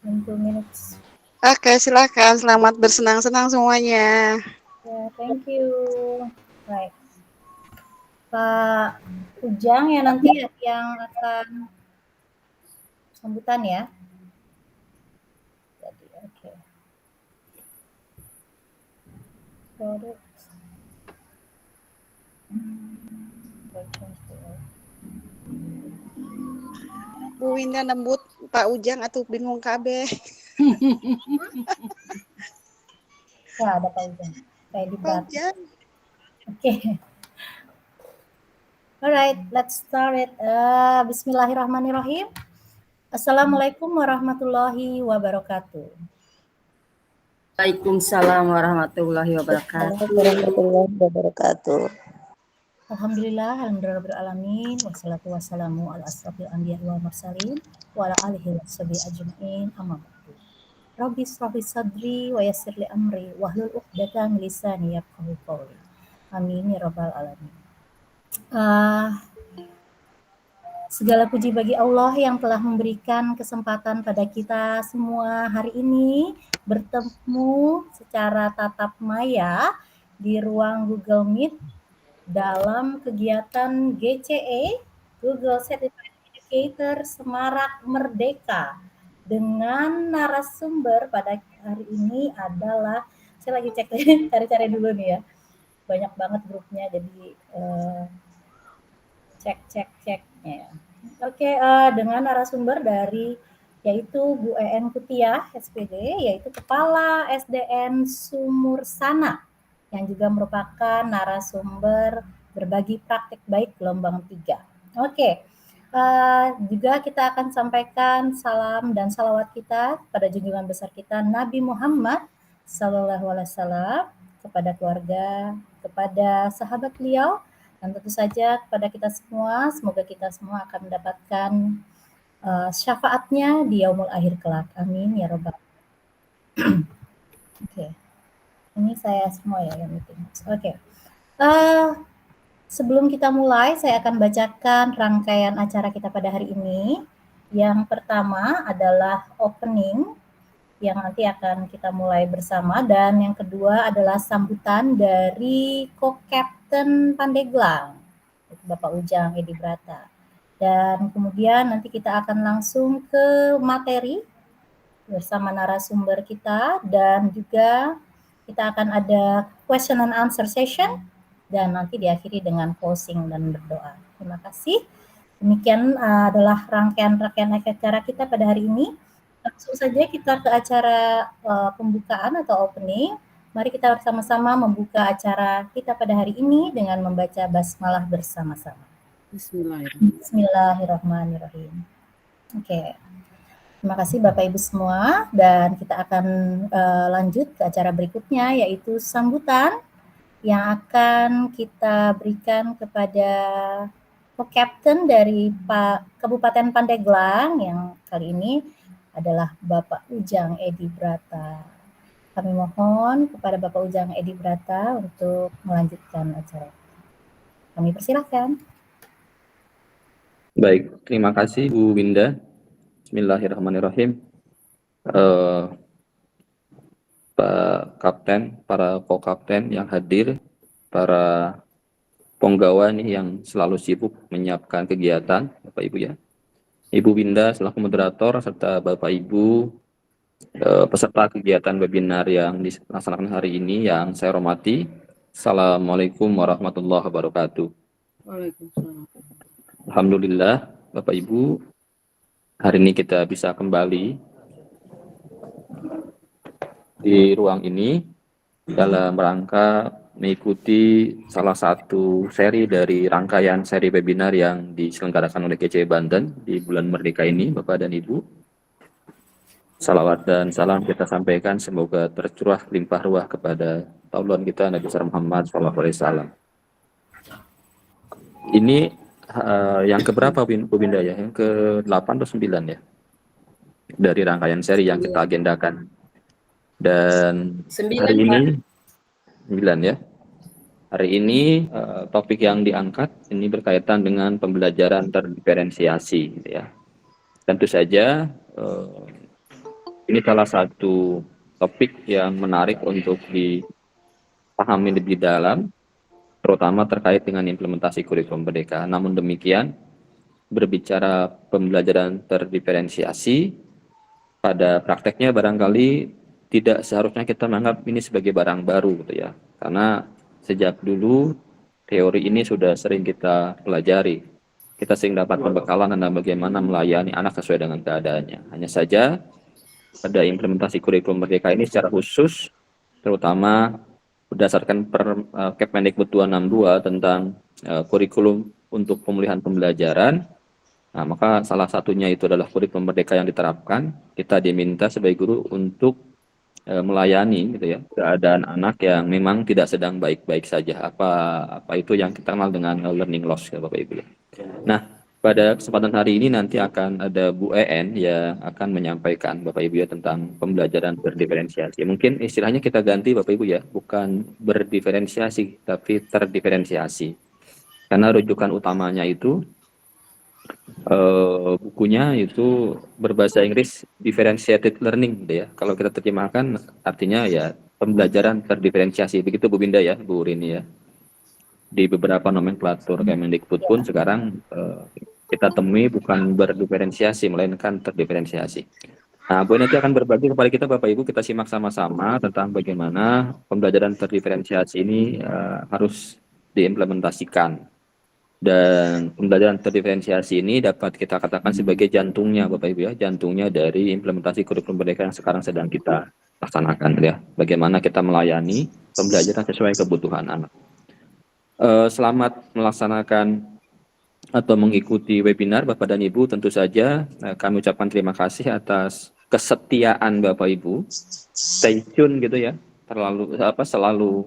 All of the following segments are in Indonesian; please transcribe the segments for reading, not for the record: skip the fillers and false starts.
20 minutes. Oke, silakan. Selamat bersenang-senang semuanya. Ya, thank you. Baik. Pak Ujang ya nanti yang akan sambutan ya. Jadi, oke. Produk. Bu Winda nembut Pak Ujang atau bingung kabeh. Wah, ada Pak Ujang. Kayak di Pak Ujang. Oke. Alright, let's start it. Bismillahirrahmanirrahim. Assalamualaikum warahmatullahi wabarakatuh. Waalaikumsalam warahmatullahi Assalamualaikum wabarakatuh. warahmatullahi wabarakatuh. Alhamdulillah, alhamdulillahirrahmanirrahim. Wassalatu wassalamu ala asrafil anbiya wal mursalin wa ala alihi washabihi ajma'in. Amma ba'du. Rabbi shrah li sadri wa yassir li amri wahlul 'uqdatam min lisani yafqahu qawli. Amin ya rabbal alamin. Segala puji bagi Allah yang telah memberikan kesempatan pada kita semua hari ini bertemu secara tatap maya di ruang Google Meet dalam kegiatan GCE, Google Certified Educator Semarak Merdeka. Dengan narasumber pada hari ini adalah, saya lagi cek cari-cari dulu nih ya, banyak banget grupnya, jadi cek-ceknya. Oke, dengan narasumber dari yaitu Bu En Kutiah SPD, yaitu Kepala SDN Sumur Sana, yang juga merupakan narasumber berbagi praktik baik gelombang 3. Oke, juga kita akan sampaikan salam dan salawat kita pada junjungan besar kita Nabi Muhammad Sallallahu Alaihi Wasallam, kepada keluarga, kepada sahabat beliau, dan tentu saja kepada kita semua. Semoga kita semua akan mendapatkan syafaatnya di yaumul akhir kelak. Amin ya robbal. Oke, ini saya semua ya yang meeting. Oke. Sebelum kita mulai, saya akan bacakan rangkaian acara kita pada hari ini. Yang pertama adalah opening yang nanti akan kita mulai bersama, dan yang kedua adalah sambutan dari Co-Captain Pandeglang, Bapak Ujang Edi Brata. Dan kemudian nanti kita akan langsung ke materi bersama narasumber kita, dan juga kita akan ada question and answer session, dan nanti diakhiri dengan closing dan berdoa. Terima kasih. Demikian adalah rangkaian acara kita pada hari ini. Langsung saja kita ke acara pembukaan atau opening. Mari kita bersama-sama membuka acara kita pada hari ini dengan membaca basmalah bersama-sama. Bismillahirrahmanirrahim. Oke. Terima kasih Bapak Ibu semua, dan kita akan lanjut ke acara berikutnya, yaitu sambutan yang akan kita berikan kepada Co-Captain dari Kabupaten Pandeglang, yang kali ini adalah Bapak Ujang Edi Brata. Kami mohon kepada Bapak Ujang Edi Brata untuk melanjutkan acara. Kami persilahkan. Baik, terima kasih Bu Winda. Bismillahirrahmanirrahim. Pak Kapten, para co-kapten yang hadir, para penggawa nih yang selalu sibuk menyiapkan kegiatan, Bapak Ibu ya. Ibu Winda selaku moderator serta Bapak Ibu peserta kegiatan webinar yang dilaksanakan hari ini yang saya hormati. Assalamualaikum warahmatullahi wabarakatuh. Waalaikumsalam. Alhamdulillah Bapak Ibu, hari ini kita bisa kembali di ruang ini dalam rangka mengikuti salah satu seri dari rangkaian seri webinar yang diselenggarakan oleh GCE Banten di bulan Merdeka ini, Bapak dan Ibu. Salawat dan salam kita sampaikan semoga tercurah limpah ruah kepada tauladan kita Nabi Muhammad SAW. Ini yang keberapa Bu Binda ya? Yang ke-8 atau 9 ya? Dari rangkaian seri yang kita agendakan. Dan 9, hari ini Pak. 9 ya. Hari ini topik yang diangkat ini berkaitan dengan pembelajaran terdiferensiasi gitu ya. Tentu saja Ini salah satu topik yang menarik untuk dipahami lebih dalam, terutama terkait dengan implementasi kurikulum merdeka. Namun demikian, berbicara pembelajaran terdiferensiasi, pada prakteknya barangkali tidak seharusnya kita menganggap ini sebagai barang baru gitu ya. Karena sejak dulu teori ini sudah sering kita pelajari. Kita sering dapat pembekalan tentang bagaimana melayani anak sesuai dengan keadaannya. Hanya saja pada implementasi kurikulum merdeka ini secara khusus, terutama berdasarkan Kemendikbud 262 tentang kurikulum untuk pemulihan pembelajaran. Nah, maka salah satunya itu adalah kurikulum merdeka yang diterapkan. Kita diminta sebagai guru untuk melayani gitu ya keadaan anak yang memang tidak sedang baik-baik saja. Apa itu yang kita kenal dengan learning loss ya Bapak Ibu ya. Nah, pada kesempatan hari ini nanti akan ada Bu EN yang akan menyampaikan Bapak Ibu ya tentang pembelajaran berdiferensiasi. Mungkin istilahnya kita ganti Bapak Ibu ya, bukan berdiferensiasi tapi terdiferensiasi. Karena rujukan utamanya itu bukunya itu berbahasa Inggris differentiated learning gitu ya. Kalau kita terjemahkan artinya ya pembelajaran terdiferensiasi. Begitu Bu Binda ya, Bu Rini ya. Di beberapa nomenklatur Kemendikbud pun sekarang kita temui bukan berdiferensiasi melainkan terdiferensiasi. Nah, Bu nanti akan berbagi kepada kita Bapak Ibu, kita simak sama-sama tentang bagaimana pembelajaran terdiferensiasi ini harus diimplementasikan. Dan pembelajaran terdiferensiasi ini dapat kita katakan sebagai jantungnya Bapak Ibu ya, jantungnya dari implementasi kurikulum merdeka yang sekarang sedang kita laksanakan ya. Bagaimana kita melayani pembelajaran sesuai kebutuhan anak. Selamat melaksanakan atau mengikuti webinar Bapak dan Ibu. Tentu saja kami ucapkan terima kasih atas kesetiaan Bapak Ibu. Stay tune gitu ya, selalu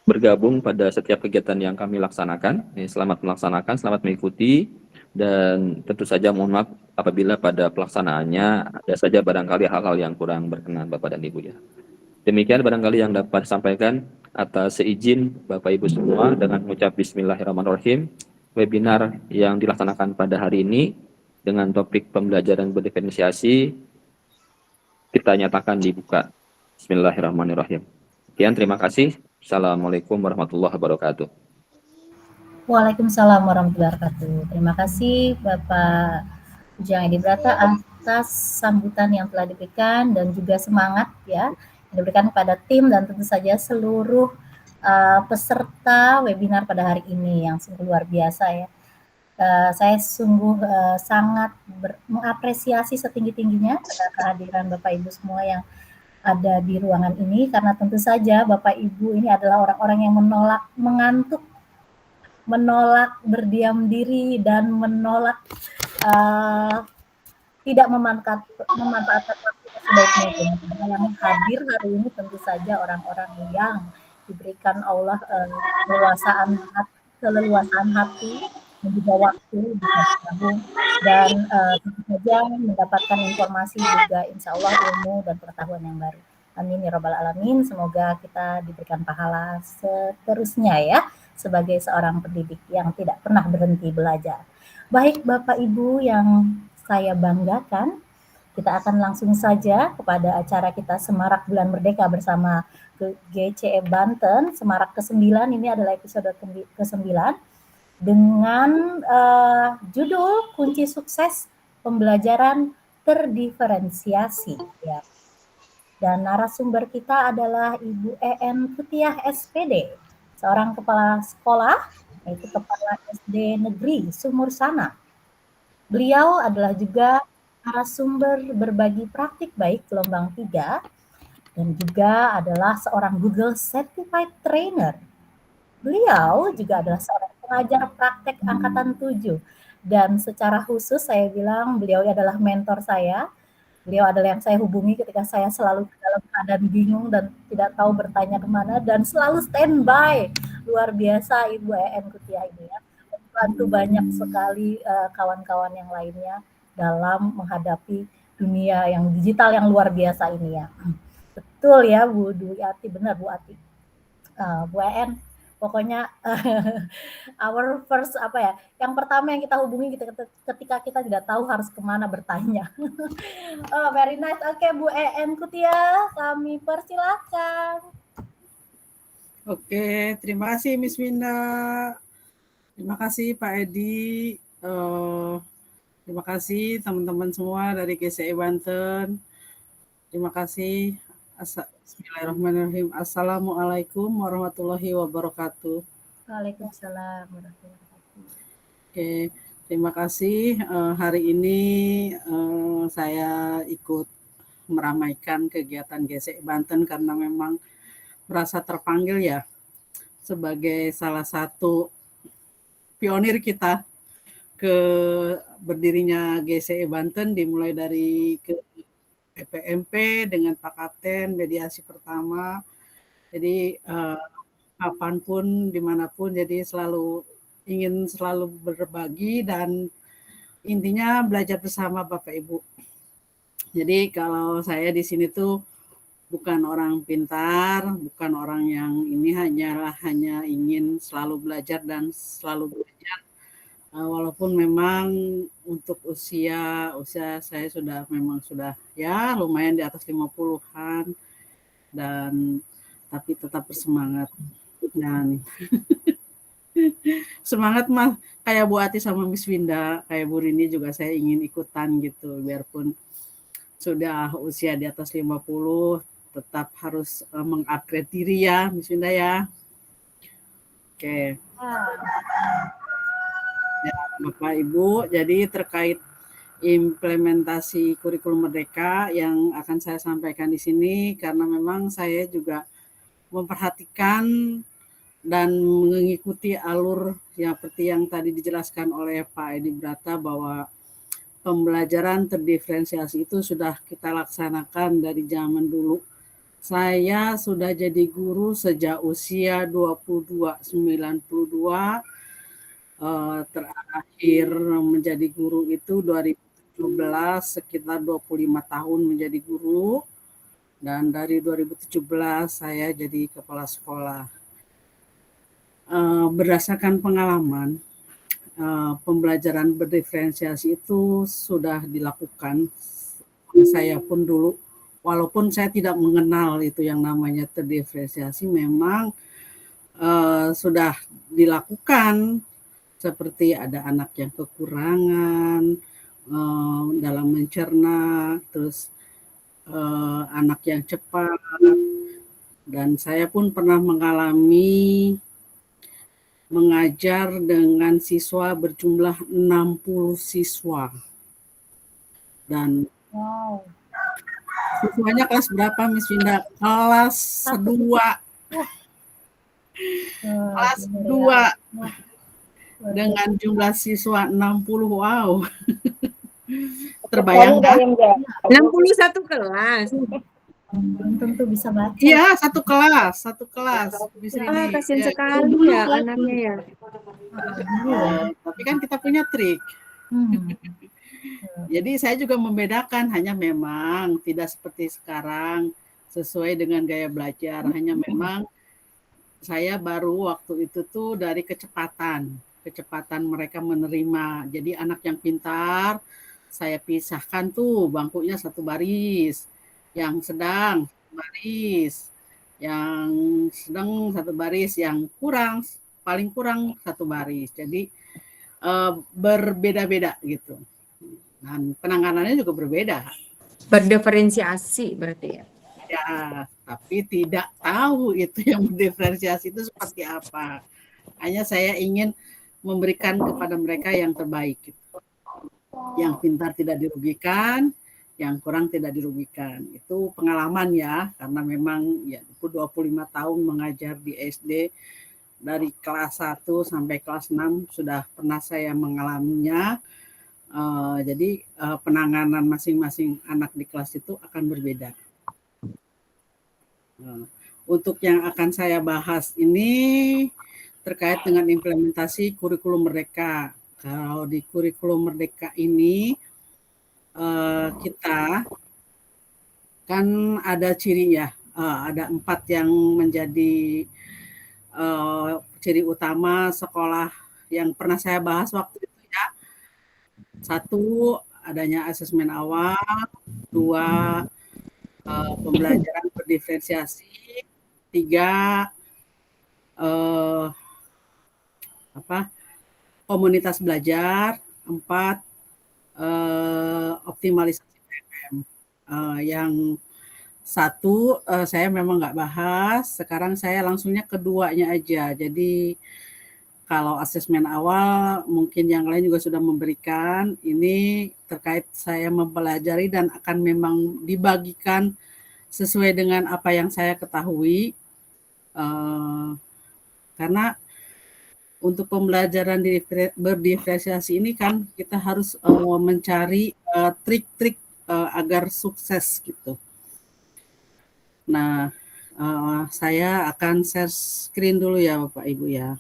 bergabung pada setiap kegiatan yang kami laksanakan. Selamat melaksanakan, selamat mengikuti, dan tentu saja mohon maaf apabila pada pelaksanaannya ada saja barangkali hal-hal yang kurang berkenan Bapak dan Ibu ya. Demikian barangkali yang dapat disampaikan atas seizin Bapak Ibu semua dengan mengucap Bismillahirrahmanirrahim. Webinar yang dilaksanakan pada hari ini dengan topik pembelajaran berdiferensiasi kita nyatakan dibuka. Bismillahirrahmanirrahim. Sekian, terima kasih. Assalamualaikum warahmatullahi wabarakatuh. Waalaikumsalam warahmatullahi wabarakatuh. Terima kasih Bapak Ujang Edi Brata atas sambutan yang telah diberikan dan juga semangat ya yang diberikan kepada tim dan tentu saja seluruh peserta webinar pada hari ini yang sungguh luar biasa ya. Saya sungguh sangat mengapresiasi setinggi-tingginya pada kehadiran Bapak Ibu semua yang ada di ruangan ini, karena tentu saja Bapak Ibu ini adalah orang-orang yang menolak mengantuk, menolak berdiam diri, dan menolak tidak memanfaatkan waktu sebaik mungkin. Yang hadir hari ini tentu saja orang-orang yang diberikan Allah keleluasaan hati, dan juga waktu bisa bergabung dan tentu saja mendapatkan informasi juga insya Allah ilmu dan pengetahuan yang baru. Amin ya rabbal alamin. Semoga kita diberikan pahala seterusnya ya sebagai seorang pendidik yang tidak pernah berhenti belajar. Baik Bapak Ibu yang saya banggakan, kita akan langsung saja kepada acara kita Semarak Bulan Merdeka bersama GCE Banten. Semarak ke-9 ini adalah episode ke-9 dengan judul Kunci Sukses Pembelajaran Terdiferensiasi ya. Dan narasumber kita adalah Ibu EN Kutiah SPD, seorang kepala sekolah, yaitu Kepala SD Negeri Sumur Sana. Beliau adalah juga narasumber berbagi praktik baik gelombang 3 dan juga adalah seorang Google Certified Trainer. Beliau juga adalah seorang pengajar praktek angkatan 7 dan secara khusus saya bilang beliau adalah mentor saya. Beliau adalah yang saya hubungi ketika saya selalu dalam keadaan bingung dan tidak tahu bertanya kemana, dan selalu standby. Luar biasa Ibu EN Kutiah ini ya. Membantu banyak sekali kawan-kawan yang lainnya dalam menghadapi dunia yang digital yang luar biasa ini ya. Betul ya Bu Dwi Ati, benar Bu Ati. Bu EN Pokoknya our first apa ya, yang pertama yang kita hubungi ketika kita tidak tahu harus kemana bertanya. Oh, very nice. Oke, Bu EN Kutia, kami persilakan. Oke, terima kasih Miss Winda. Terima kasih Pak Edi. Terima kasih teman-teman semua dari GCI Banten. Terima kasih. Bismillahirrahmanirrahim. Assalamualaikum warahmatullahi wabarakatuh. Waalaikumsalam warahmatullahi wabarakatuh. Oke, terima kasih. Hari ini saya ikut meramaikan kegiatan GCI Banten karena memang merasa terpanggil ya sebagai salah satu pionir kita ke berdirinya GCI Banten, dimulai dari ke PPMP dengan Pak Kapten, mediasi pertama. Jadi kapanpun, dimanapun, jadi ingin selalu berbagi dan intinya belajar bersama Bapak Ibu. Jadi kalau saya di sini tuh bukan orang pintar, bukan orang yang ini hanya ingin selalu belajar dan selalu belajar. Walaupun memang untuk usia saya memang sudah ya lumayan di atas 50-an dan tapi tetap bersemangat dan semangat mah kayak Bu Ati sama Miss Winda, kayak Bu Rini juga saya ingin ikutan gitu biarpun sudah usia di atas 50 tetap harus mengupgrade diri ya, Miss Winda ya. Oke. Ya, Bapak Ibu, jadi terkait implementasi kurikulum merdeka yang akan saya sampaikan di sini karena memang saya juga memperhatikan dan mengikuti alur yang seperti yang tadi dijelaskan oleh Pak Edi Brata bahwa pembelajaran terdiferensiasi itu sudah kita laksanakan dari zaman dulu. Saya sudah jadi guru sejak usia 92 terakhir menjadi guru itu 2017, sekitar 25 tahun menjadi guru, dan dari 2017 saya jadi kepala sekolah. Berdasarkan pengalaman, pembelajaran berdiferensiasi itu sudah dilakukan. Saya pun dulu, walaupun saya tidak mengenal itu yang namanya terdiferensiasi, memang sudah dilakukan. Seperti ada anak yang kekurangan dalam mencerna, terus anak yang cepat, dan saya pun pernah mengalami mengajar dengan siswa berjumlah 60 siswa. Dan siswanya kelas berapa Miss Winda? Kelas 2. Kelas 2. Dengan jumlah siswa 60, wow. Terbayangkan? 61 kelas. Tentu bisa baca. Iya, satu kelas. Kasian sekali ya anaknya ya. Tapi kan kita punya trik. Jadi saya juga membedakan, hanya memang tidak seperti sekarang sesuai dengan gaya belajar. Hanya memang saya baru waktu itu tuh dari kecepatan mereka menerima. Jadi anak yang pintar saya pisahkan tuh bangkunya satu baris, yang sedang baris, yang sedang satu baris, yang paling kurang satu baris. Jadi berbeda-beda gitu. Dan penanganannya juga berbeda. Berdiferensiasi berarti ya. Ya, tapi tidak tahu itu yang berdiferensiasi itu seperti apa. Hanya saya ingin memberikan kepada mereka yang terbaik. Gitu. Yang pintar tidak dirugikan, yang kurang tidak dirugikan. Itu pengalaman ya, karena memang ya itu 25 tahun mengajar di SD dari kelas 1 sampai kelas 6 sudah pernah saya mengalaminya. Jadi penanganan masing-masing anak di kelas itu akan berbeda. Untuk yang akan saya bahas ini terkait dengan implementasi kurikulum merdeka. Kalau di kurikulum merdeka ini kita kan ada ciri ya, ada 4 yang menjadi ciri utama sekolah yang pernah saya bahas waktu itu ya. 1, adanya asesmen awal. 2, pembelajaran berdiferensiasi. 3, komunitas belajar. 4, optimalisasi PMM. Yang 1 saya memang nggak bahas, sekarang saya langsungnya keduanya aja. Jadi kalau asesmen awal mungkin yang lain juga sudah memberikan, ini terkait saya mempelajari dan akan memang dibagikan sesuai dengan apa yang saya ketahui. Karena untuk pembelajaran berdiferensiasi ini kan kita harus mencari trik-trik agar sukses gitu. Nah, saya akan share screen dulu ya Bapak Ibu ya.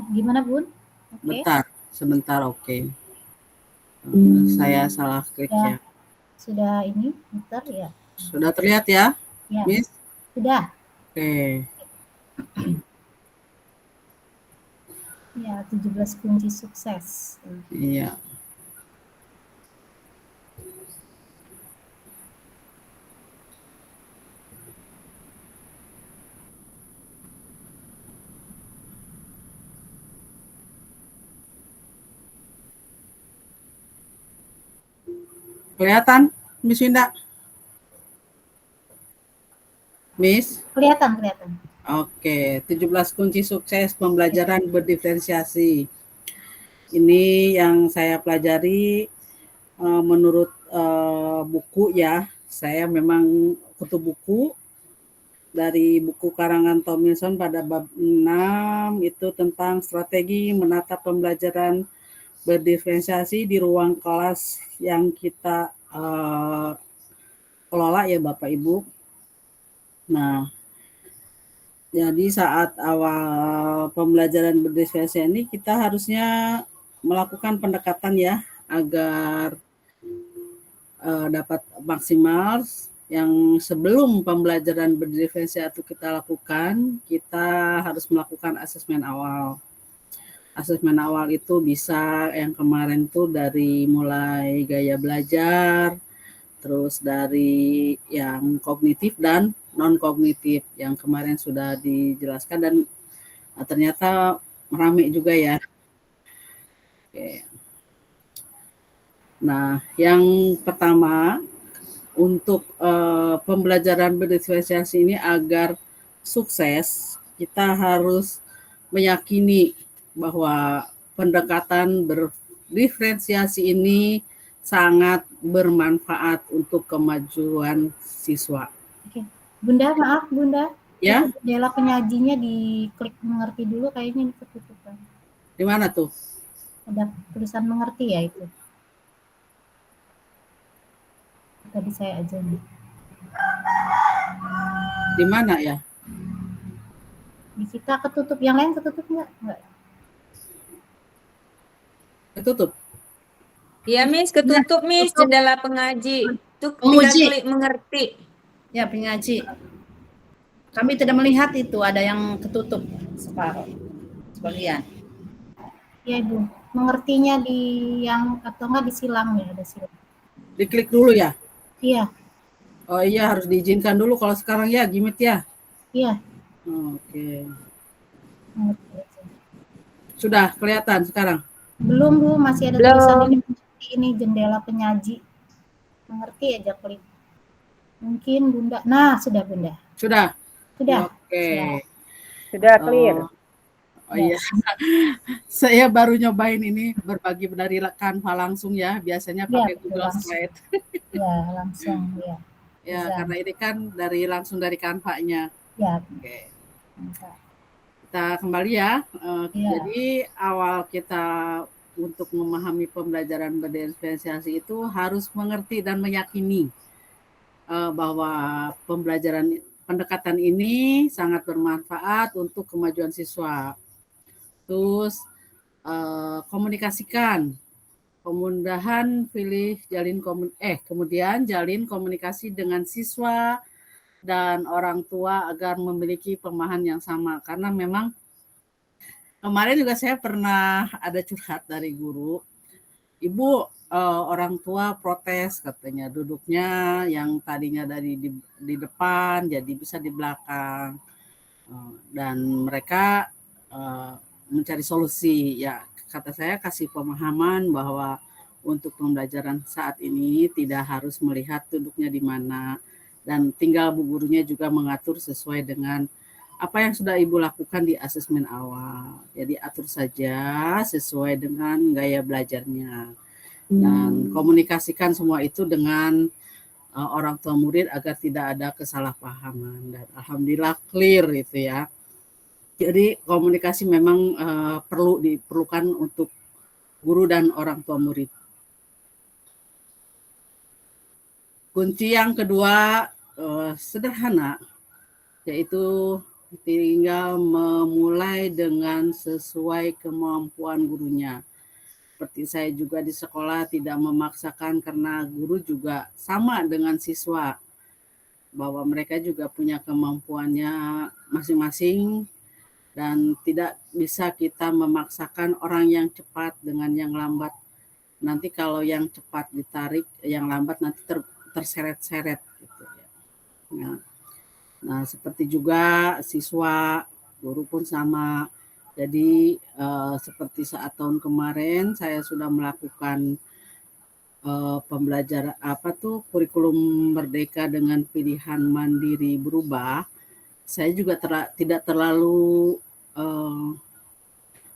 Gimana Bun? Oke. Bentar, sebentar, oke. Saya salah klik Ya. ya. Sudah ini, bentar ya. Sudah terlihat ya, Ya, Miss? sudah. Oke. Ya, 17 kunci sukses. Iya. Kelihatan, Miss Winda? Miss? Kelihatan. Oke, 17 kunci sukses pembelajaran berdiferensiasi. Ini yang saya pelajari menurut buku ya. Saya memang kutu buku dari buku karangan Tomlinson pada bab 6 itu tentang strategi menata pembelajaran berdiferensiasi di ruang kelas yang kita kelola ya Bapak Ibu. Nah, jadi saat awal pembelajaran berdiferensiasi ini kita harusnya melakukan pendekatan ya agar dapat maksimal. Yang sebelum pembelajaran berdiferensiasi itu kita lakukan, kita harus melakukan asesmen awal. Asesmen awal itu bisa yang kemarin tuh dari mulai gaya belajar, terus dari yang kognitif dan non-kognitif yang kemarin sudah dijelaskan dan ternyata ramai juga ya. Oke. Nah, yang pertama untuk pembelajaran berdiferensiasi ini agar sukses, kita harus meyakini bahwa pendekatan berdiferensiasi ini sangat bermanfaat untuk kemajuan siswa. Oke. Bunda, maaf Bunda. Ya? Jendela penyajinya diklik mengerti dulu, kayaknya ketutupan. Di mana tuh? Ada tulisan mengerti ya itu. Tadi saya aja nih. Di mana ya? Di kita ketutup, yang lain ketutup nggak? Nggak. Ketutup. Iya, Miss, ketutup, Miss, jendela pengaji. Tuh tinggal Penguji. klik mengerti. Ya, pengaji. Kami tidak melihat itu ada yang ketutup separuh. Sebagian. Ya Ibu, mengertinya di yang atau enggak disilang ya, ada silang. Diklik dulu ya? Iya. Oh iya, harus diizinkan dulu kalau sekarang ya, Gimit ya? Iya. Oke. Mengerti aja. Sudah kelihatan sekarang? Belum Bu, masih ada tulisan ini jendela penyaji. Mengerti aja klik. Mungkin Bunda. Nah, sudah Bunda. Sudah? Sudah. Oke. Sudah. Sudah clear. Oh Ya. iya, saya baru nyobain ini berbagi dari Canva langsung ya. Biasanya Iya, pakai betul, Google langsung. Slide. Ya, langsung ya. Ya, Bisa. karena ini kan langsung dari Canva-nya. Ya, Oke, bisa. kita kembali ya. Iya. Jadi awal kita untuk memahami pembelajaran berdiferensiasi itu harus mengerti dan meyakini bahwa pendekatan ini sangat bermanfaat untuk kemajuan siswa. Terus komunikasikan, kemudahan kemudian jalin komunikasi dengan siswa dan orang tua agar memiliki pemahaman yang sama. Karena memang kemarin juga saya pernah ada curhat dari guru, ibu orang tua protes katanya duduknya yang tadinya di depan jadi bisa di belakang. Dan mereka mencari solusi. Ya, kata saya kasih pemahaman bahwa untuk pembelajaran saat ini tidak harus melihat duduknya di mana dan tinggal bu gurunya juga mengatur sesuai dengan apa yang sudah ibu lakukan di asesmen awal. Jadi atur saja sesuai dengan gaya belajarnya dan komunikasikan semua itu dengan orang tua murid agar tidak ada kesalahpahaman dan alhamdulillah clear itu ya. Jadi komunikasi memang diperlukan untuk guru dan orang tua murid. Kunci yang kedua sederhana, yaitu tinggal memulai dengan sesuai kemampuan gurunya. Seperti saya juga di sekolah tidak memaksakan karena guru juga sama dengan siswa, bahwa mereka juga punya kemampuannya masing-masing dan tidak bisa kita memaksakan orang yang cepat dengan yang lambat. Nanti kalau yang cepat ditarik, yang lambat nanti terseret-seret gitu ya. Nah, seperti juga siswa, guru pun sama. Jadi seperti saat tahun kemarin saya sudah melakukan pembelajaran kurikulum merdeka dengan pilihan mandiri berubah. Saya juga tidak terlalu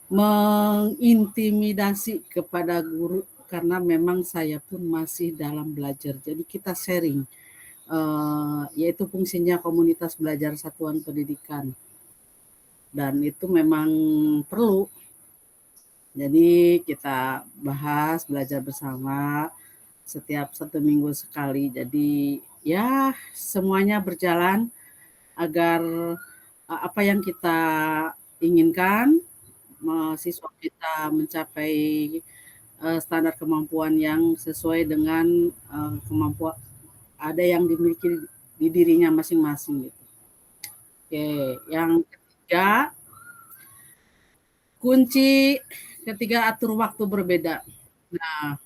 mengintimidasi kepada guru karena memang saya pun masih dalam belajar. Jadi kita sharing, yaitu fungsinya komunitas belajar satuan pendidikan. Dan itu memang perlu. Jadi kita bahas belajar bersama setiap 1 minggu sekali. Jadi ya semuanya berjalan agar apa yang kita inginkan siswa kita mencapai standar kemampuan yang sesuai dengan kemampuan ada yang dimiliki di dirinya masing-masing gitu. Oke, yang ketiga, kunci ketiga atur waktu berbeda. Nah,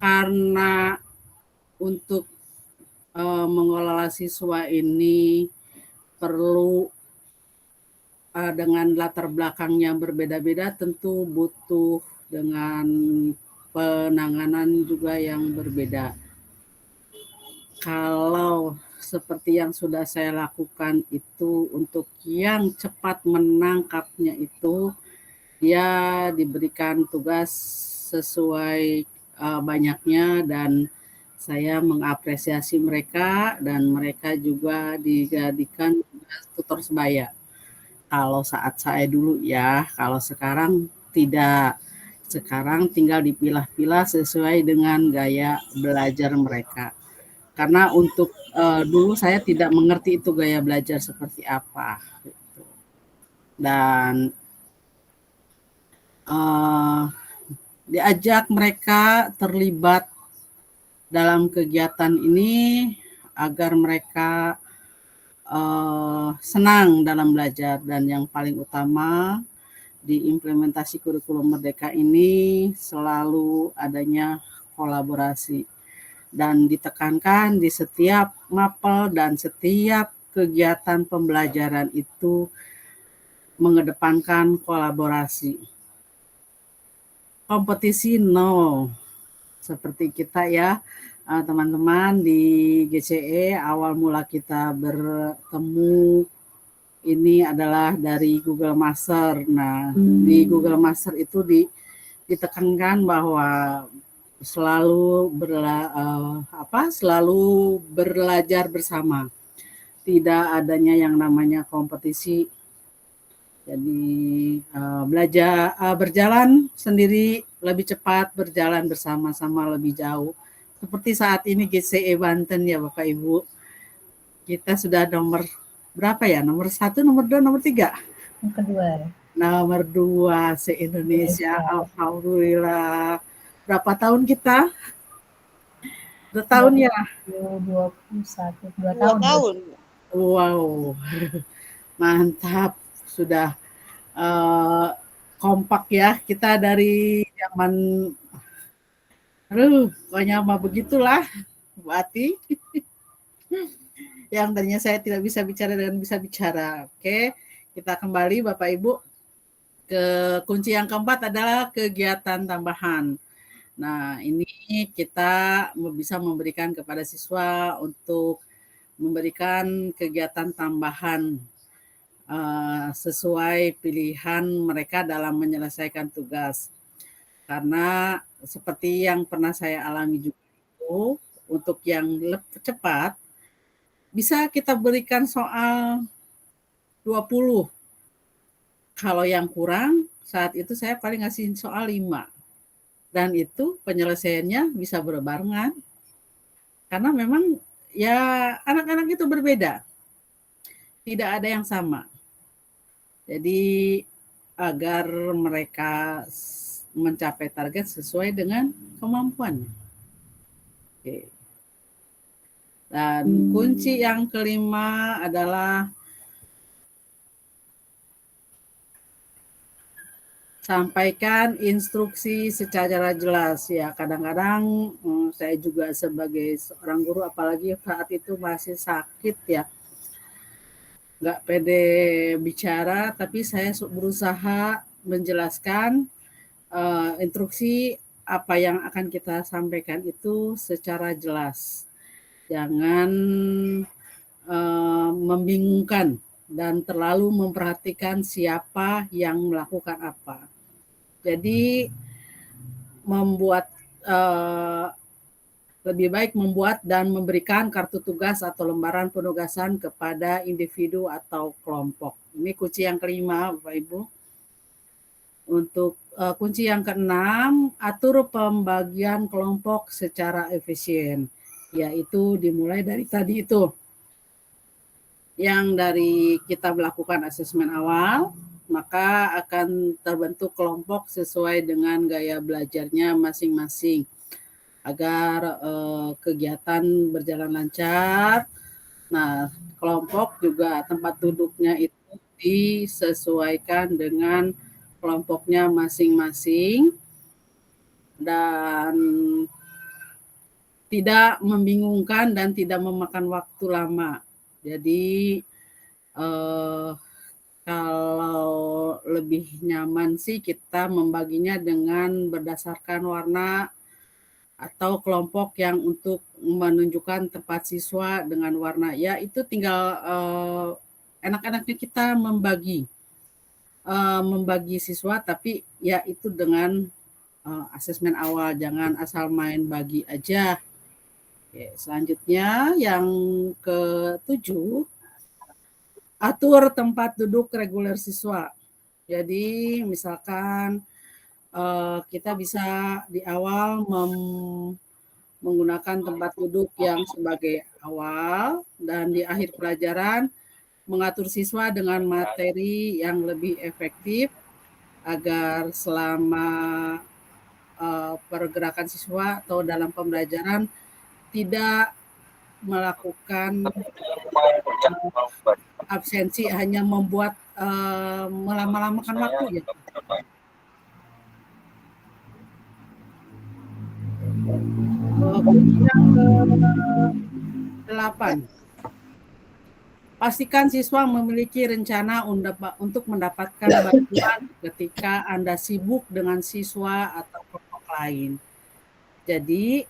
karena untuk mengelola siswa ini perlu dengan latar belakang yang berbeda-beda, tentu butuh dengan penanganan juga yang berbeda. Kalau seperti yang sudah saya lakukan itu untuk yang cepat menangkapnya itu, dia diberikan tugas sesuai banyaknya dan saya mengapresiasi mereka dan mereka juga dijadikan tutor sebaya. Kalau saat saya dulu ya, kalau sekarang tidak. Sekarang tinggal dipilah-pilah sesuai dengan gaya belajar mereka. Karena untuk dulu saya tidak mengerti itu gaya belajar seperti apa. Dan diajak mereka terlibat dalam kegiatan ini agar mereka senang dalam belajar. Dan yang paling utama di implementasi kurikulum merdeka ini selalu adanya kolaborasi dan ditekankan di setiap mapel dan setiap kegiatan pembelajaran itu mengedepankan kolaborasi. Kompetisi no, seperti kita ya teman-teman di GCE awal mula kita bertemu ini adalah dari Google Master. Nah, di Google Master itu ditekankan bahwa selalu belajar bersama. Tidak adanya yang namanya kompetisi. Jadi berjalan sendiri lebih cepat, berjalan bersama-sama lebih jauh. Seperti saat ini GCE Banten ya Bapak Ibu. Kita sudah nomor berapa ya? Nomor 1, nomor 2, nomor 3? Yang kedua. Nomor 2 se-Indonesia. Alhamdulillah. Berapa tahun kita? 2 tahun ya? 21, 2 2 tahun. tahun. Wow. Mantap. Sudah kompak ya. Kita dari zaman pokoknya mah begitulah Bu Ati. Yang tadinya saya tidak bisa bicara dengan bisa bicara. Oke, kita kembali Bapak Ibu ke kunci yang keempat adalah kegiatan tambahan. Nah, ini kita bisa memberikan kepada siswa untuk memberikan kegiatan tambahan sesuai pilihan mereka dalam menyelesaikan tugas. Karena seperti yang pernah saya alami juga itu, untuk yang lebih cepat, bisa kita berikan soal 20. Kalau yang kurang, saat itu saya paling ngasih soal 5. Dan itu penyelesaiannya bisa berbarengan. Karena memang ya anak-anak itu berbeda. Tidak ada yang sama. Jadi agar mereka mencapai target sesuai dengan kemampuannya. Oke. Dan kunci yang kelima adalah sampaikan instruksi secara jelas. Ya, kadang-kadang saya juga sebagai seorang guru, apalagi saat itu masih sakit ya, nggak pede bicara, tapi saya berusaha menjelaskan instruksi apa yang akan kita sampaikan itu secara jelas. Jangan membingungkan dan terlalu memperhatikan siapa yang melakukan apa. Jadi lebih baik membuat dan memberikan kartu tugas atau lembaran penugasan kepada individu atau kelompok. Ini kunci yang kelima, Bapak Ibu. Untuk kunci yang keenam, atur pembagian kelompok secara efisien. Yaitu dimulai dari tadi itu. Yang dari kita melakukan asesmen awal, maka akan terbentuk kelompok sesuai dengan gaya belajarnya masing-masing. Agar kegiatan berjalan lancar. Nah, kelompok juga tempat duduknya itu disesuaikan dengan kelompoknya masing-masing. Dan tidak membingungkan dan tidak memakan waktu lama. Jadi kalau lebih nyaman sih kita membaginya dengan berdasarkan warna atau kelompok yang untuk menunjukkan tempat siswa dengan warna. Ya itu tinggal enak-enaknya kita membagi siswa, tapi ya itu dengan asesmen awal, jangan asal main bagi aja. Oke, selanjutnya yang ke-7, atur tempat duduk reguler siswa. Jadi misalkan kita bisa di awal menggunakan tempat duduk yang sebagai awal, dan di akhir pelajaran mengatur siswa dengan materi yang lebih efektif agar selama pergerakan siswa atau dalam pembelajaran tidak melakukan absensi, hanya membuat melama-lamakan waktu ya. Yang ke-8, pastikan siswa memiliki rencana untuk mendapatkan bantuan ketika Anda sibuk dengan siswa atau kelompok lain. Jadi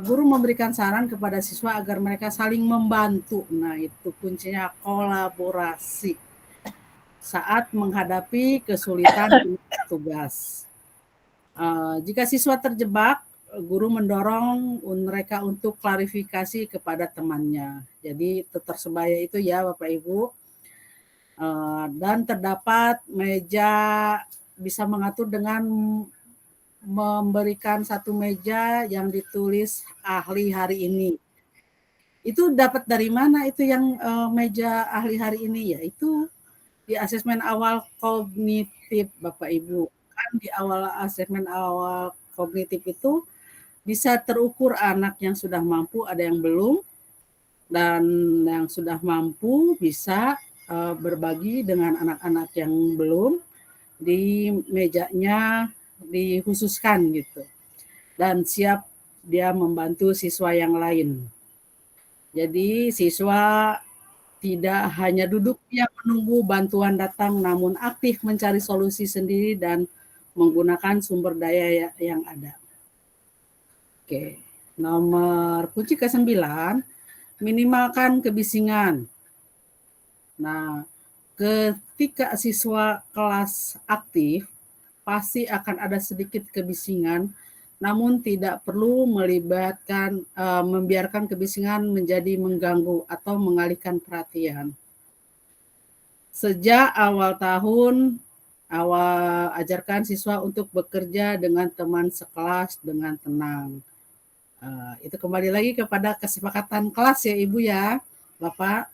guru memberikan saran kepada siswa agar mereka saling membantu. Nah, itu kuncinya kolaborasi saat menghadapi kesulitan tugas. Jika siswa terjebak, guru mendorong mereka untuk klarifikasi kepada temannya. Jadi tersebaya itu ya Bapak Ibu. Dan terdapat meja bisa mengatur dengan memberikan satu meja yang ditulis ahli hari ini. Itu dapat dari mana itu yang meja ahli hari ini? Ya itu di asesmen awal kognitif Bapak Ibu. Kan di awal asesmen awal kognitif itu bisa terukur anak yang sudah mampu, ada yang belum, dan yang sudah mampu bisa berbagi dengan anak-anak yang belum, di mejanya dikhususkan gitu, dan siap dia membantu siswa yang lain. Jadi siswa tidak hanya duduk yang menunggu bantuan datang, namun aktif mencari solusi sendiri dan menggunakan sumber daya yang ada. Oke, nomor kunci ke-9, minimalkan kebisingan. Nah, ketika siswa kelas aktif, pasti akan ada sedikit kebisingan, namun tidak perlu membiarkan kebisingan menjadi mengganggu atau mengalihkan perhatian. Sejak awal tahun, ajarkan siswa untuk bekerja dengan teman sekelas dengan tenang. Itu kembali lagi kepada kesepakatan kelas ya Ibu ya, Bapak.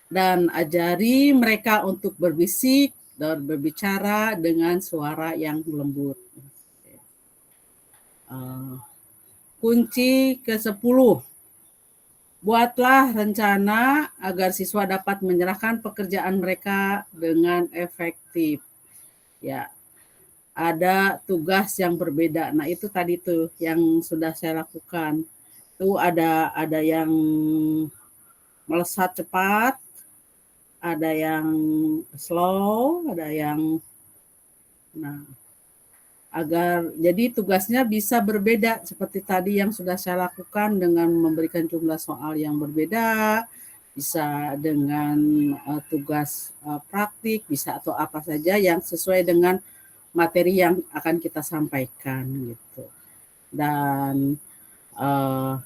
Dan ajari mereka untuk berbisik dan berbicara dengan suara yang lembut. Kunci ke-10, buatlah rencana agar siswa dapat menyerahkan pekerjaan mereka dengan efektif. Ya, ada tugas yang berbeda. Nah itu tadi tuh yang sudah saya lakukan. Itu ada yang melesat cepat, ada yang slow, ada yang agar jadi tugasnya bisa berbeda seperti tadi yang sudah saya lakukan dengan memberikan jumlah soal yang berbeda, bisa dengan tugas praktik, bisa atau apa saja yang sesuai dengan materi yang akan kita sampaikan gitu. Dan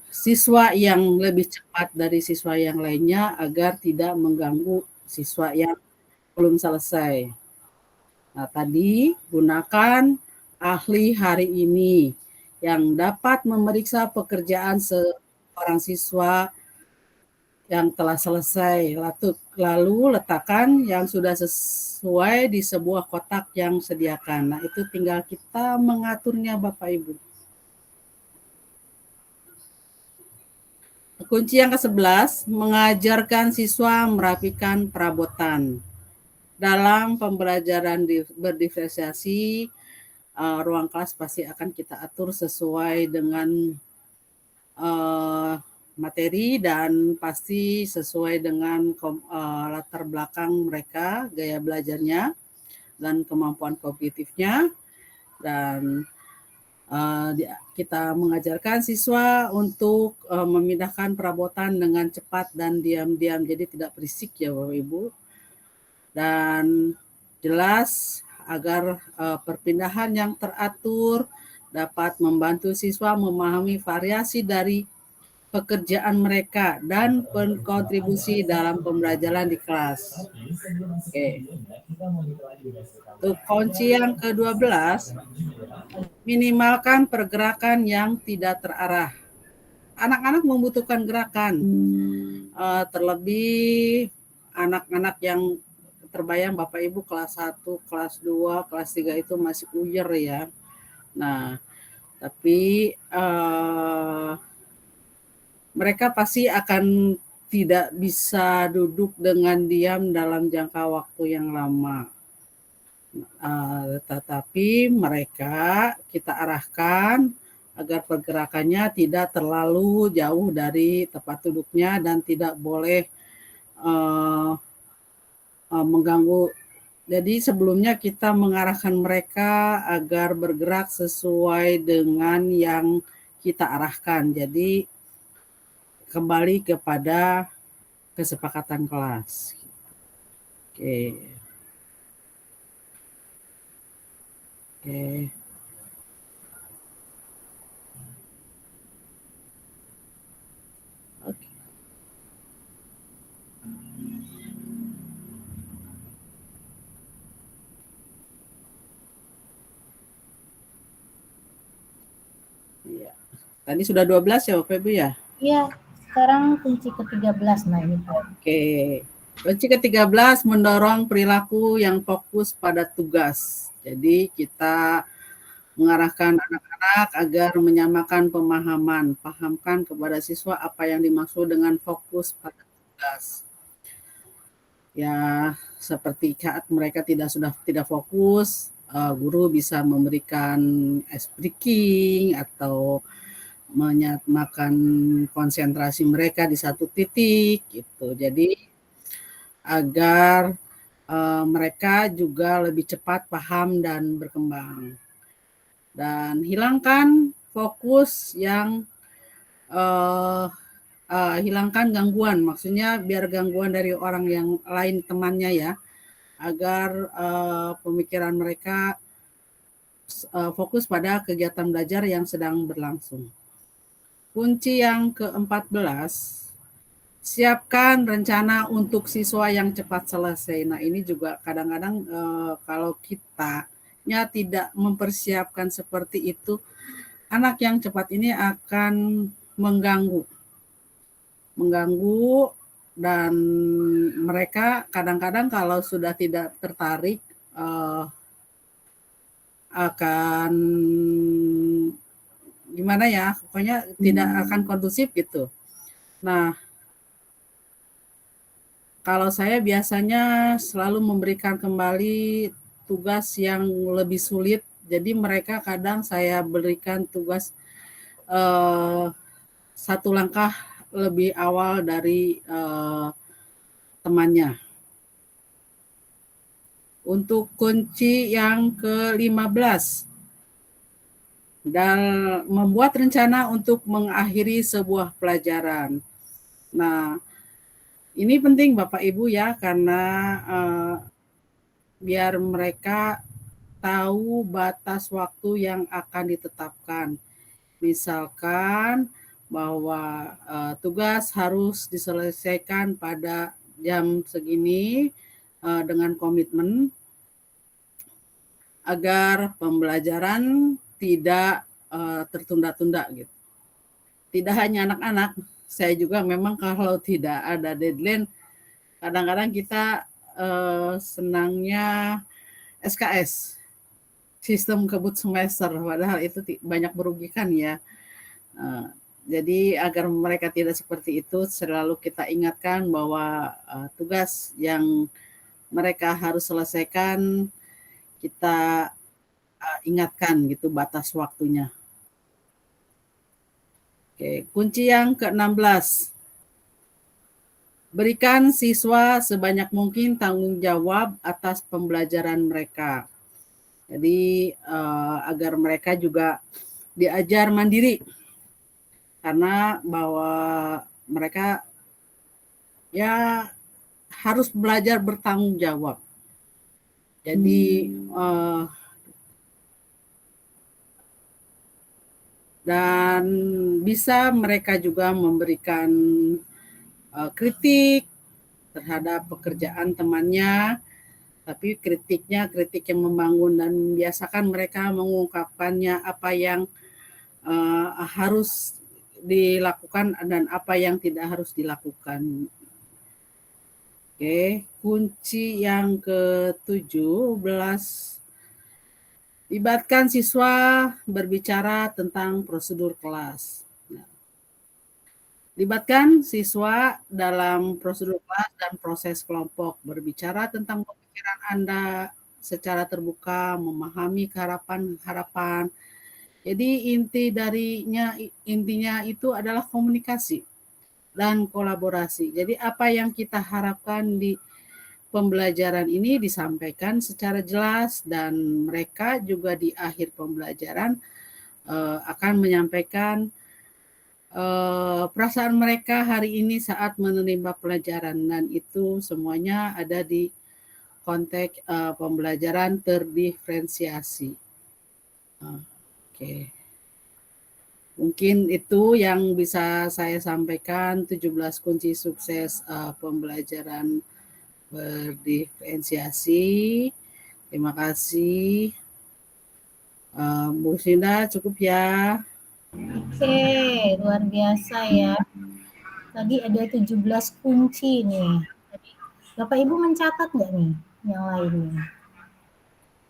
siswa yang lebih cepat dari siswa yang lainnya agar tidak mengganggu siswa yang belum selesai. Nah, tadi gunakan ahli hari ini yang dapat memeriksa pekerjaan seorang siswa yang telah selesai. Lalu letakkan yang sudah sesuai di sebuah kotak yang sediakan. Nah, itu tinggal kita mengaturnya Bapak Ibu. Kunci yang ke-11, mengajarkan siswa merapikan perabotan. Dalam pembelajaran berdiferensiasi, ruang kelas pasti akan kita atur sesuai dengan materi dan pasti sesuai dengan latar belakang mereka, gaya belajarnya, dan kemampuan kognitifnya. Dan kita mengajarkan siswa untuk memindahkan perabotan dengan cepat dan diam-diam, jadi tidak berisik ya Bapak Ibu. Dan jelas agar perpindahan yang teratur dapat membantu siswa memahami variasi dari pekerjaan mereka dan berkontribusi dalam pembelajaran di kelas. Oke. Untuk kunci yang ke-12, minimalkan pergerakan yang tidak terarah. Anak-anak membutuhkan gerakan, terlebih anak-anak yang terbayang Bapak Ibu kelas 1, kelas 2, kelas 3 itu masih uyer ya. Nah, tapi mereka pasti akan tidak bisa duduk dengan diam dalam jangka waktu yang lama. Tetapi mereka kita arahkan agar pergerakannya tidak terlalu jauh dari tempat duduknya dan tidak boleh mengganggu. Jadi sebelumnya kita mengarahkan mereka agar bergerak sesuai dengan yang kita arahkan. Jadi kembali kepada kesepakatan kelas. Oke. Oke. Oke. Iya. Tadi sudah 12 ya Bapak Ibu ya? Iya, sekarang kunci ke-13. Nah, ini Pak. Oke. Kunci ke-13 mendorong perilaku yang fokus pada tugas. Jadi kita mengarahkan anak-anak agar menyamakan pemahaman, pahamkan kepada siswa apa yang dimaksud dengan fokus pada tugas. Ya, seperti saat mereka sudah tidak fokus, guru bisa memberikan ice breaking atau menyamakan konsentrasi mereka di satu titik gitu. Jadi agar mereka juga lebih cepat paham dan berkembang. Dan hilangkan fokus yang hilangkan gangguan, maksudnya biar gangguan dari orang yang lain temannya ya, agar pemikiran mereka fokus pada kegiatan belajar yang sedang berlangsung. Kunci yang ke-14, siapkan rencana untuk siswa yang cepat selesai. Nah, ini juga kadang-kadang kalau kitanya tidak mempersiapkan seperti itu, anak yang cepat ini akan mengganggu dan mereka kadang-kadang kalau sudah tidak tertarik akan gimana ya, pokoknya tidak akan kondusif gitu. Nah, kalau saya biasanya selalu memberikan kembali tugas yang lebih sulit, jadi mereka kadang saya berikan tugas satu langkah lebih awal dari temannya. Untuk kunci yang ke-15, dan membuat rencana untuk mengakhiri sebuah pelajaran. Nah, ini penting Bapak Ibu ya, karena biar mereka tahu batas waktu yang akan ditetapkan. Misalkan bahwa tugas harus diselesaikan pada jam segini dengan komitmen agar pembelajaran tidak tertunda-tunda gitu. Tidak hanya anak-anak, saya juga memang kalau tidak ada deadline, kadang-kadang kita senangnya SKS, sistem kebut semester, padahal itu banyak merugikan ya. Jadi agar mereka tidak seperti itu, selalu kita ingatkan bahwa tugas yang mereka harus selesaikan, kita ingatkan gitu batas waktunya. Oke, kunci yang ke-16. Berikan siswa sebanyak mungkin tanggung jawab atas pembelajaran mereka. Jadi agar mereka juga diajar mandiri. Karena bahwa mereka ya harus belajar bertanggung jawab. Jadi dan bisa mereka juga memberikan kritik terhadap pekerjaan temannya, tapi kritiknya kritik yang membangun, dan biasakan mereka mengungkapkannya apa yang harus dilakukan dan apa yang tidak harus dilakukan. Oke, kunci yang ke-17, libatkan siswa berbicara tentang prosedur kelas. Nah, libatkan siswa dalam prosedur kelas dan proses kelompok, berbicara tentang pemikiran Anda secara terbuka, memahami harapan-harapan. Jadi intinya itu adalah komunikasi dan kolaborasi. Jadi apa yang kita harapkan di pembelajaran ini disampaikan secara jelas, dan mereka juga di akhir pembelajaran akan menyampaikan perasaan mereka hari ini saat menerima pelajaran, dan itu semuanya ada di konteks pembelajaran terdiferensiasi. Oke. Mungkin itu yang bisa saya sampaikan, 17 kunci sukses pembelajaran berdiferensiasi. Terima kasih. Bu Sinda, cukup ya. Oke, luar biasa ya. Tadi ada 17 kunci nih. Bapak Ibu mencatat nggak nih yang lainnya?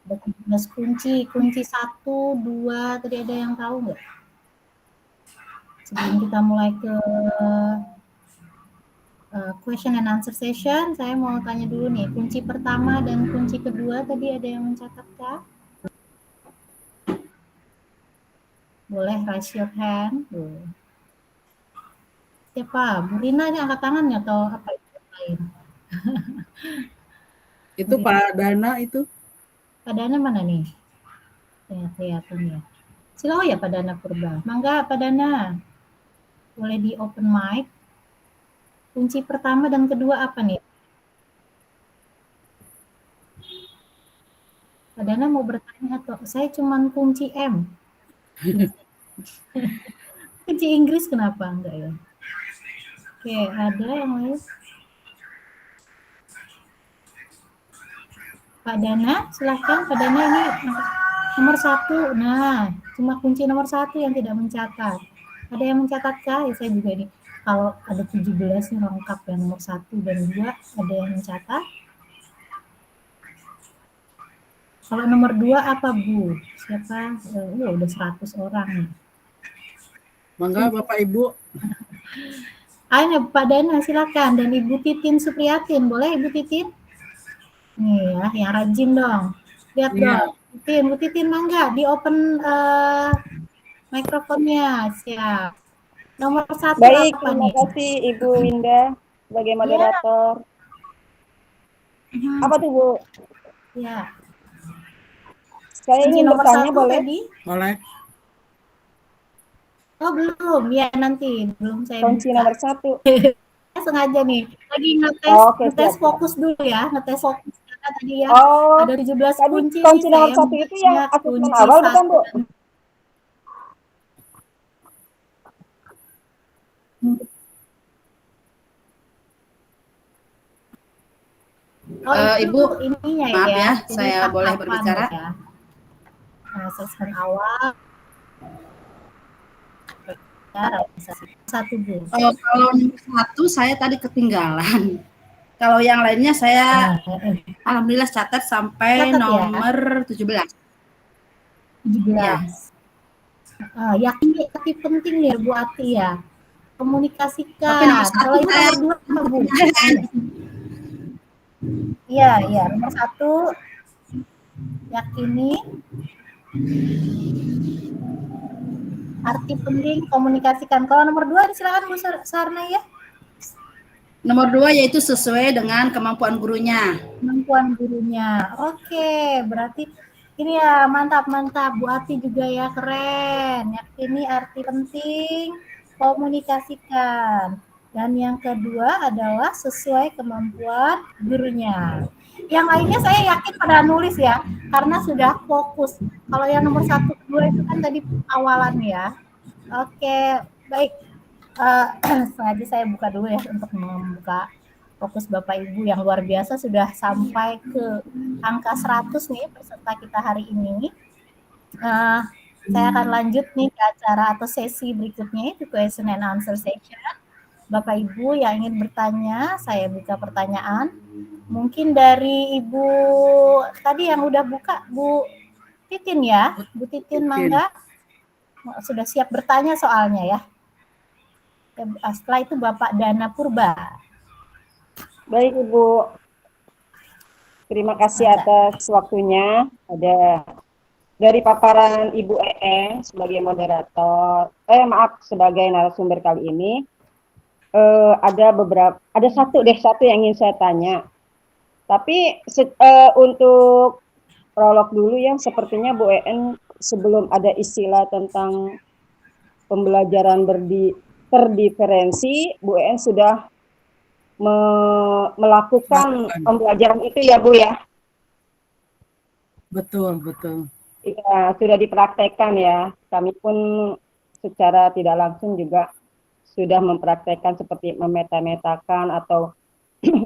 Ada 17 kunci, kunci 1, 2, tadi ada yang tahu nggak? Sebelum kita mulai ke question and answer session, saya mau tanya dulu nih, kunci pertama dan kunci kedua tadi ada yang mencatat kah? Boleh raise your hand. Siapa? Bu Rina ini angkat tangannya atau apa itu lain? Itu Pak Dana itu. Pak Dana mana nih? Ya, kelihatan ya. Silakan ya Pak Dana Purba. Mangga Pak Dana. Boleh di open mic. Kunci pertama dan kedua apa nih? Pak Dana mau bertanya atau saya cuman kunci M. Kunci Inggris kenapa enggak ya? Oke, ada yang lain? Pak Dana, silahkan Pak Dana ini nomor 1. Nah, cuma kunci nomor 1 yang tidak mencatat. Ada yang mencatatkah? Ya, saya juga ini. Kalau ada 17 yang lengkap ya, nomor 1 dan 2, ada yang mencatat? Kalau nomor 2 apa Bu? Siapa? Udah 100 orang nih. Mangga Bapak Ibu. Ayo Pak Dana silakan, dan Ibu Titin Supriyatin, boleh Ibu Titin? Nih ya, yang rajin dong. Lihat dong, Titin, Bu Titin mangga di open mikrofonnya, siap. Nomor 1 Baik, apa terima nih? kasih Ibu Winda sebagai moderator. Apa tuh Bu? Ya. Saya Kunci ingin nomor bertanya 1 boleh? tadi? Boleh. Oh belum, ya nanti belum saya Kunci buka. nomor 1. Saya sengaja nih, lagi ngetes, Oh, oke, ngetes siap. fokus dulu ya, ngetes fokus karena tadi ya Oh, ada 17 tadi kunci kunci nih, nomor saya 1 itu yang buatnya asesmen kunci awal bukan Bu? 1. Oh, itu Ibu, ininya maaf ya, Jadi saya boleh tahapan berbicara? ya. Nah, asesmen awal, realisasi 1 Bu. Kalau nomor 1 saya tadi ketinggalan. Kalau yang lainnya saya alhamdulillah catat sampai Catat ya. nomor 17. 17. Yakin tapi penting ya Bu Ati ya. Komunikasikan. Tapi nomor 1 Kalau itu saya nomor 2 apa Bu? ketinggalan. Iya, nomor 1 yakini arti penting komunikasikan. Kalau nomor 2 silakan Bu Sarna ya. Nomor 2 yaitu sesuai dengan kemampuan gurunya. Kemampuan gurunya. Oke, berarti ini ya mantap Bu Ati juga ya, keren. Yakini arti penting komunikasikan. Dan yang kedua adalah sesuai kemampuan gurunya. Yang lainnya saya yakin pada nulis ya, karena sudah fokus. Kalau yang nomor 1, 2 itu kan tadi awalan ya. Oke, baik. Sengaja saya buka dulu ya untuk membuka fokus Bapak Ibu yang luar biasa, sudah sampai ke angka 100 nih peserta kita hari ini. Saya akan lanjut nih ke acara atau sesi berikutnya, itu question and answer session. Bapak Ibu yang ingin bertanya, saya buka pertanyaan. Mungkin dari Ibu tadi yang udah buka, Bu Titin ya, Bu Titin mangga. Sudah siap bertanya soalnya ya. Setelah itu Bapak Dana Purba. Baik Ibu. Terima kasih atas waktunya. Ada dari paparan Ibu sebagai moderator, sebagai narasumber kali ini. Ada satu yang ingin saya tanya. Tapi untuk prolog dulu ya, sepertinya Bu sebelum ada istilah tentang pembelajaran terdiferensi, Bu En sudah melakukan pembelajaran itu ya Bu ya? Betul, betul. Ya, sudah dipraktekkan ya. Kami pun secara tidak langsung juga sudah mempraktekkan seperti memeta-metakan atau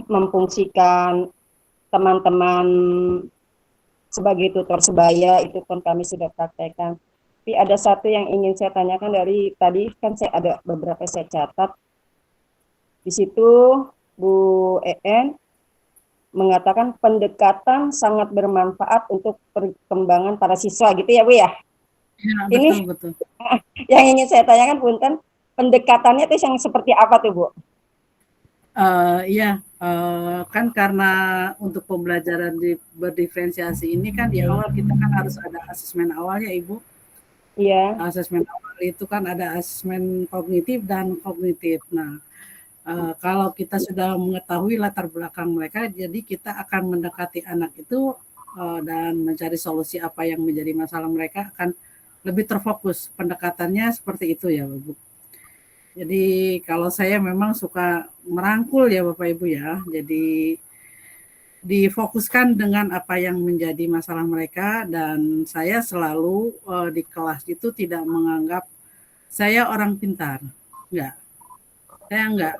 memfungsikan teman-teman sebagai tutor sebaya, itu pun kami sudah praktekkan. Tapi ada satu yang ingin saya tanyakan dari tadi, kan saya ada beberapa saya catat. Di situ Bu En mengatakan pendekatan sangat bermanfaat untuk perkembangan para siswa gitu ya Bu ya? Ya, Ini betul. yang ingin saya tanyakan Punten, pendekatannya itu yang seperti apa tuh Bu? Iya, kan karena untuk pembelajaran berdiferensiasi ini kan di awal kita kan harus ada asesmen awal ya Ibu. Iya. Asesmen awal itu kan ada asesmen kognitif dan kognitif. Nah, kalau kita sudah mengetahui latar belakang mereka, jadi kita akan mendekati anak itu dan mencari solusi apa yang menjadi masalah mereka akan lebih terfokus. Pendekatannya seperti itu ya Bu. Jadi kalau saya memang suka merangkul ya Bapak Ibu ya. Jadi difokuskan dengan apa yang menjadi masalah mereka, dan saya selalu di kelas itu tidak menganggap saya orang pintar. Enggak. Saya enggak.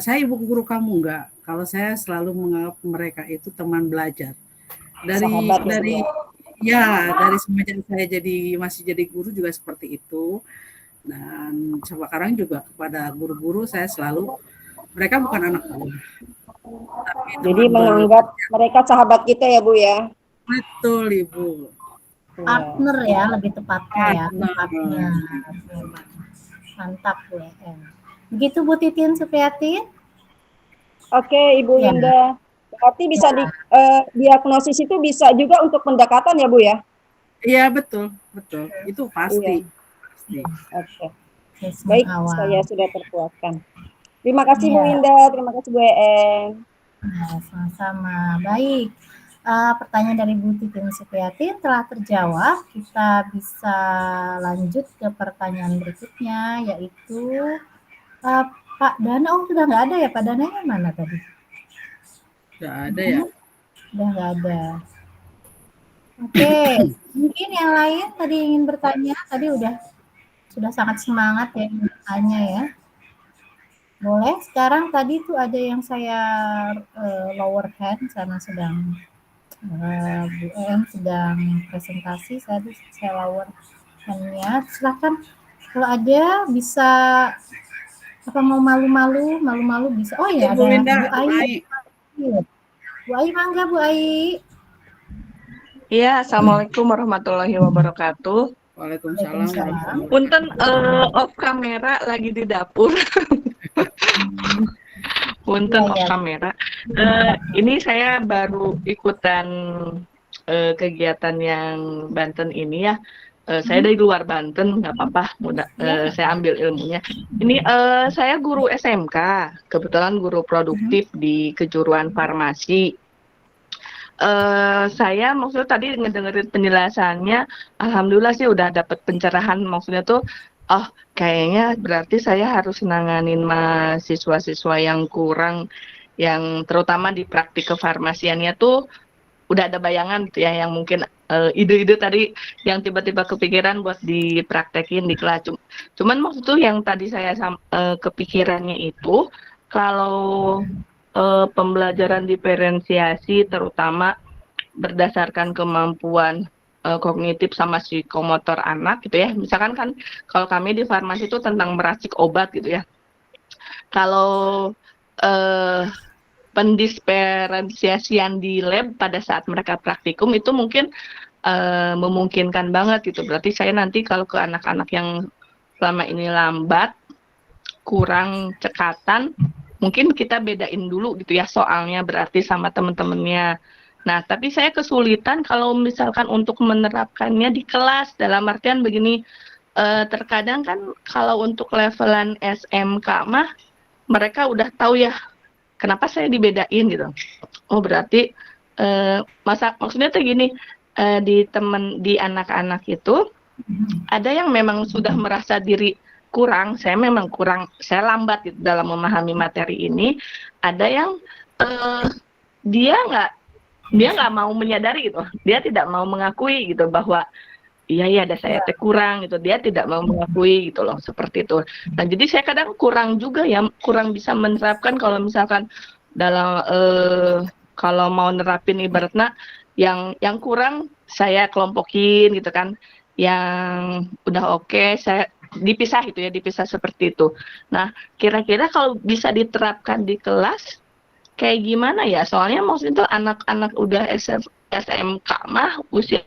Saya ibu guru kamu enggak. Kalau saya selalu menganggap mereka itu teman belajar. Dari semenjak saya masih jadi guru juga seperti itu. Dan sekarang juga kepada guru-guru saya selalu, mereka bukan anak buah. Jadi menganggap mereka sahabat kita ya Bu ya? Betul Ibu. Partner ya, lebih tepatnya ya. Partner. Mantap Bu En. Begitu Bu Titin Supriyatin? Oke Ibu Ya. Linda. Berarti bisa diagnosis itu bisa juga untuk pendekatan ya Bu ya? Iya betul. Itu pasti. Iya. Oke. Assessment Baik, awal. saya sudah terpuaskan. Terima kasih Bu Iya. Linda, terima kasih Bu En. Nah, sama-sama. Baik. Pertanyaan dari Bu Titin Supriyatin telah terjawab. Kita bisa lanjut ke pertanyaan berikutnya, yaitu Pak Dana. Oh, sudah nggak ada ya? Pak Dananya mana tadi? Nggak ada ya? Udah nggak ada. Oke, mungkin yang lain tadi ingin bertanya. Tadi sudah sangat semangat ya ingin bertanya ya. Boleh, sekarang tadi tuh ada yang saya lower hand karena sedang Bu En sedang presentasi, saya lower hand-nya. Silakan kalau ada bisa, apa mau malu-malu bisa. Oh ya, ada Bu Linda, Bu Ai. Bu Ai, mangga Bu Ai. Iya, Assalamualaikum warahmatullahi wabarakatuh. Waalaikumsalam. Punten off kamera lagi di dapur. Punten off kamera. Ini saya baru ikutan kegiatan yang Banten ini ya. Saya dari luar Banten, nggak apa-apa, saya ambil ilmunya. Ini saya guru SMK, kebetulan guru produktif di kejuruan farmasi. Saya maksudnya tadi ngedengerin penjelasannya, alhamdulillah sih udah dapat pencerahan. Maksudnya tuh, oh kayaknya berarti saya harus nanganin mahasiswa-siswa yang kurang, yang terutama di praktik kefarmasiannya tuh udah ada bayangan gitu ya, yang mungkin ide-ide tadi yang tiba-tiba kepikiran buat dipraktekin di kelas. Cuman maksud tuh yang tadi saya kepikirannya itu kalau pembelajaran diferensiasi terutama berdasarkan kemampuan kognitif sama psikomotor anak gitu ya. Misalkan kan kalau kami di farmasi itu tentang meracik obat gitu ya. Kalau pendiferensiasian di lab pada saat mereka praktikum itu mungkin memungkinkan banget gitu. Berarti saya nanti kalau ke anak-anak yang selama ini lambat, kurang cekatan, mungkin kita bedain dulu gitu ya soalnya berarti sama teman-temannya. Nah, tapi saya kesulitan kalau misalkan untuk menerapkannya di kelas, dalam artian begini, terkadang kan kalau untuk levelan SMK mah mereka udah tahu ya kenapa saya dibedain gitu. Oh berarti maksudnya tuh gini, di anak-anak itu ada yang memang sudah merasa diri kurang, saya memang kurang, saya lambat gitu dalam memahami materi ini. Ada yang dia nggak mau menyadari gitu, dia tidak mau mengakui gitu bahwa iya ada saya kurang gitu, dia tidak mau mengakui gitu loh, seperti itu. Nah jadi saya kadang kurang juga ya, kurang bisa menerapkan kalau misalkan dalam kalau mau nerapin ibaratnya yang kurang saya kelompokin gitu kan, yang udah oke saya dipisah gitu ya, dipisah seperti itu. Nah kira-kira kalau bisa diterapkan di kelas kayak gimana ya, soalnya maksudnya tuh anak-anak udah SMK mah usia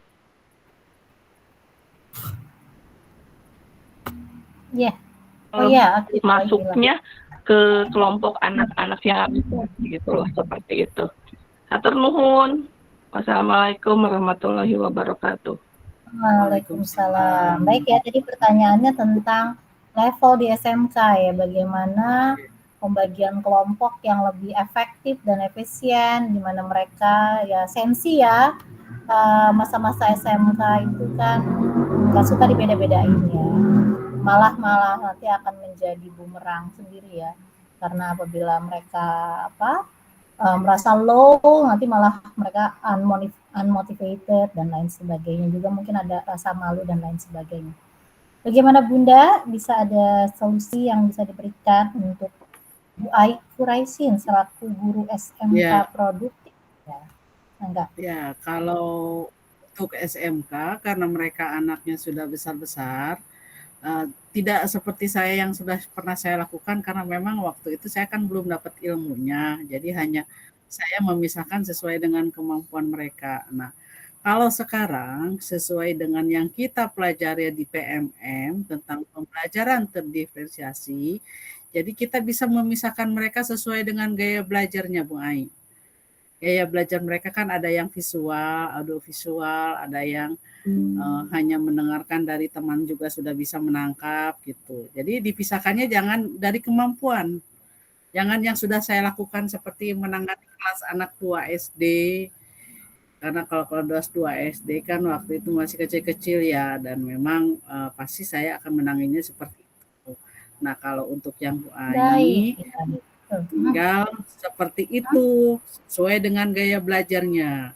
masuknya ke kelompok anak-anak yang bisa gitu loh, seperti itu. Hatur nuhun. Wassalamualaikum warahmatullahi wabarakatuh. Waalaikumsalam. Baik ya, tadi pertanyaannya tentang level di SMK ya, bagaimana pembagian kelompok yang lebih efektif dan efisien, di mana mereka ya sensi ya, masa-masa SMK itu kan nggak suka dibeda-bedain ya, malah nanti akan menjadi bumerang sendiri ya, karena apabila mereka merasa low, nanti malah mereka unmotivated dan lain sebagainya, juga mungkin ada rasa malu dan lain sebagainya. Bagaimana Bunda, bisa ada solusi yang bisa diberikan untuk Bu Ai Kuraisin selaku guru SMK produktif ya? Enggak. Ya, kalau untuk SMK karena mereka anaknya sudah besar-besar, tidak seperti saya yang sudah pernah saya lakukan, karena memang waktu itu saya kan belum dapat ilmunya, jadi hanya saya memisahkan sesuai dengan kemampuan mereka. Nah, kalau sekarang sesuai dengan yang kita pelajari di PMM tentang pembelajaran terdiferensiasi, jadi kita bisa memisahkan mereka sesuai dengan gaya belajarnya, Bu Ai. Gaya belajar mereka kan ada yang visual, audiovisual, ada yang hanya mendengarkan dari teman juga sudah bisa menangkap gitu. Jadi dipisahkannya jangan dari kemampuan. Jangan yang sudah saya lakukan seperti menangani kelas anak 2 SD. Karena kalau kelas 2 SD kan waktu itu masih kecil-kecil ya, dan memang pasti saya akan menanginya seperti itu. Nah, kalau untuk yang Bu Ai tinggal seperti itu sesuai dengan gaya belajarnya.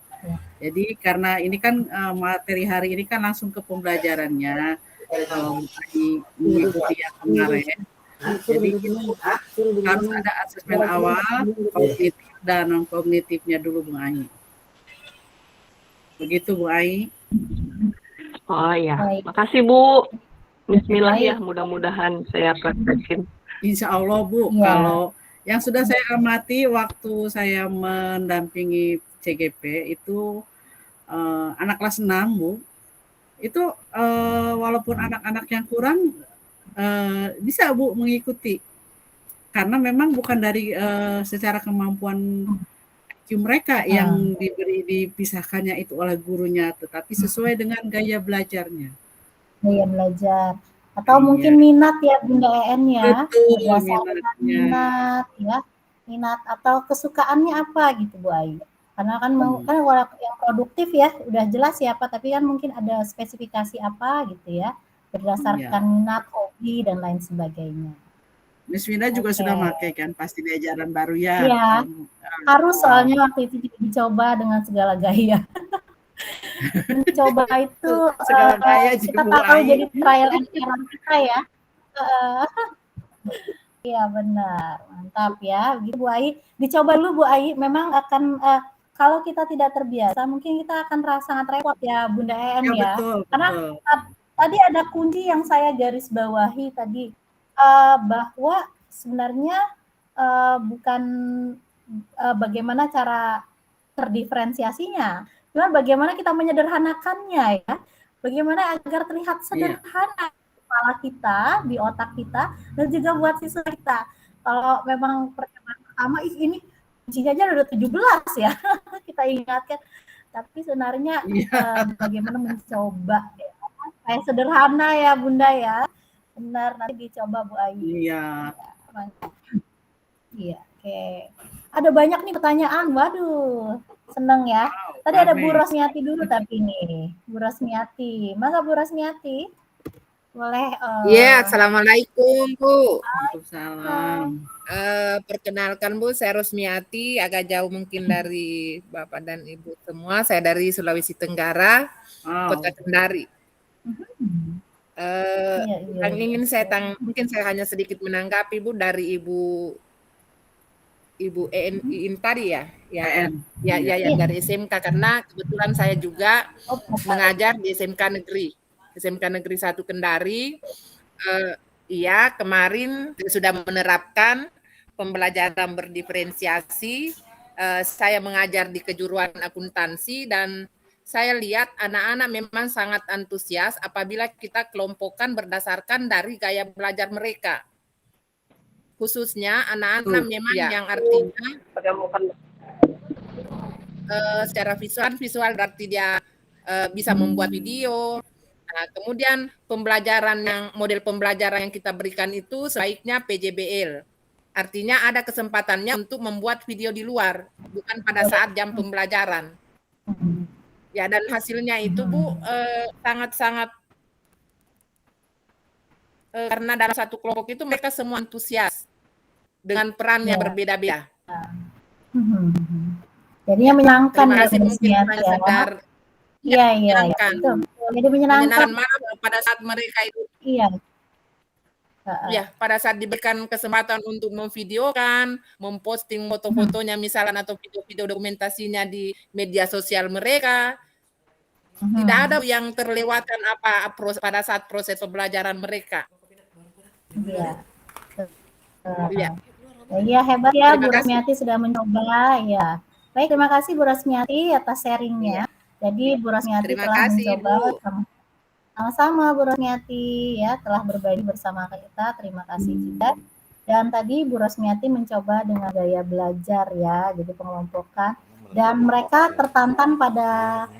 Jadi karena ini kan materi hari ini kan langsung ke pembelajarannya, kalau mengikuti yang kemarin, jadi itu harus ada asesmen awal, kognitif dan non kognitifnya dulu Bu Ai. Begitu Bu Ai. Oh ya, makasih Bu. Bismillah ya, mudah-mudahan saya praktekin. Insya Allah Bu, kalau yang sudah saya amati waktu saya mendampingi CGP itu anak kelas 6 Bu, itu walaupun anak-anak yang kurang bisa Bu mengikuti, karena memang bukan dari secara kemampuan IQ mereka yang dipisahkannya itu oleh gurunya, tetapi sesuai dengan gaya belajarnya. Gaya belajar. Atau mungkin minat ya Bunda EN ya. Betul, minat ya. Minat atau kesukaannya apa gitu Bu Ai. Karena kan kan yang produktif ya udah jelas siapa, tapi kan mungkin ada spesifikasi apa gitu ya, berdasarkan minat, hobi dan lain sebagainya. Miss Wina juga sudah pakai kan pasti di ajaran baru ya. Iya. Harus soalnya waktu itu dicoba dengan segala gaya. Mencoba itu segala gaya kita tahu jadi trial and error kita ya. Iya benar, mantap ya. Gitu Bu Ai, dicoba dulu Bu Ai. Memang akan kalau kita tidak terbiasa, mungkin kita akan sangat repot ya Bunda EN ya. Betul, karena tadi ada kunci yang saya garis bawahi tadi, bahwa sebenarnya bukan bagaimana cara terdiferensiasinya, cuma bagaimana kita menyederhanakannya ya, bagaimana agar terlihat sederhana di kepala kita, di otak kita, dan juga buat siswa kita. Kalau memang percobaan pertama ini kuncinya aja udah 17 ya, kita ingatkan, tapi sebenarnya bagaimana mencoba ya, kayak sederhana ya Bunda ya, benar, nanti dicoba Bu Ai. Iya. Iya, oke. Ada banyak nih pertanyaan, waduh, seneng ya. Tadi ada Bu Rame. Rosmiati dulu tapi nih. Bu Rosmiati. Masa Bu Rosmiati? Boleh Iya, Assalamualaikum Bu. Waalaikumsalam. Perkenalkan Bu, saya Rosmiati, agak jauh mungkin dari Bapak dan Ibu semua. Saya dari Sulawesi Tenggara, Wow. Kota Kendari. Iya, iya, Yang iya. ingin mungkin saya hanya sedikit menanggapi Bu dari Ibu Iin tadi ya, EN. ya dari SMK, karena kebetulan saya juga Oh, Bapak. mengajar di SMK Negeri 1 Kendari. Iya, kemarin sudah menerapkan pembelajaran berdiferensiasi. Saya mengajar di kejuruan akuntansi dan saya lihat anak-anak memang sangat antusias apabila kita kelompokkan berdasarkan dari gaya belajar mereka. Khususnya anak-anak memang yang artinya secara visual berarti dia bisa membuat video. Nah, kemudian model pembelajaran yang kita berikan itu sebaiknya PJBL. Artinya ada kesempatannya untuk membuat video di luar, bukan pada saat jam pembelajaran. Ya, dan hasilnya itu Bu sangat-sangat karena dalam satu kelompok itu mereka semua antusias dengan peran yang berbeda-beda. Jadinya menyenangkan Terima ya kasih, Bu mungkin Rosmiati hanya ya. sekedar Iya, iya, menyenangkan. betul. Jadi menyenangkan. Malah pada saat mereka itu Iya. ya, pada saat diberikan kesempatan untuk memvideokan, memposting foto-fotonya misalnya atau video-video dokumentasinya di media sosial mereka, tidak ada yang terlewatkan pada saat proses pembelajaran mereka. Iya. Iya. Iya, hebat ya Terima Bu kasih. Rosmiati sudah mencoba ya. Baik, terima kasih Bu Rosmiati atas sharingnya. Jadi Bu Rosmiati Terima telah kasih, mencoba Bu. sama-sama Bu Rosmiati ya telah berbagi bersama kita. Terima kasih juga. Dan tadi Bu Rosmiati mencoba dengan gaya belajar ya, jadi pengelompokan dan mereka tertantang pada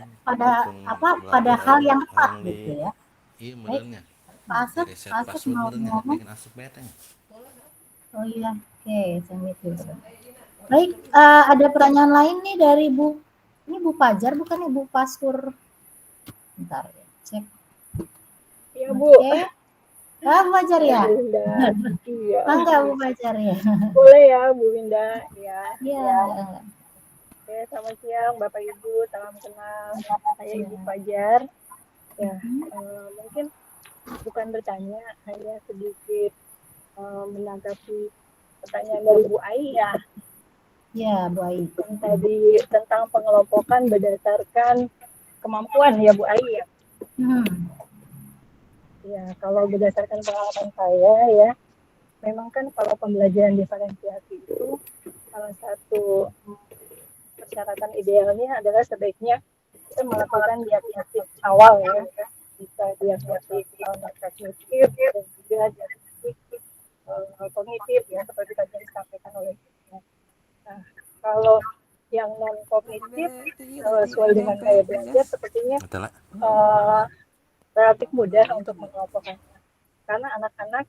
hal yang tepat gitu ya. Baik, Pak Asep mau ngomong? Oh iya, oke, send it dulu. Baik, ada pertanyaan lain nih dari ini Bu Fajar bukan ya Bu Pasur? Bentar ya, cek. Iya Bu. Oke. Bu Fajar ya? Iya. Enggak Bu Fajar ya? Boleh ya Bu Winda. Ya. Iya. Oke, selamat siang Bapak Ibu, salam kenal. Saya Ibu Fajar. Ya, mungkin bukan bertanya, hanya sedikit menanggapi pertanyaan dari Bu Ai ya. Ya, Bu Ai. Yang tadi tentang pengelompokan berdasarkan kemampuan ya Bu Ai ya. Ya, kalau berdasarkan pengalaman saya ya, memang kan kalau pembelajaran diferensiasi itu salah satu persyaratan idealnya adalah sebaiknya kita melakukan diagnostik awal ya, bisa diagnostik kognitif dan juga diagnostik kognitif ya seperti tadi yang disampaikan oleh Nah, kalau yang non kognitif sesuai dengan gaya belajar sepertinya relatif mudah untuk mengelompokkannya karena anak-anak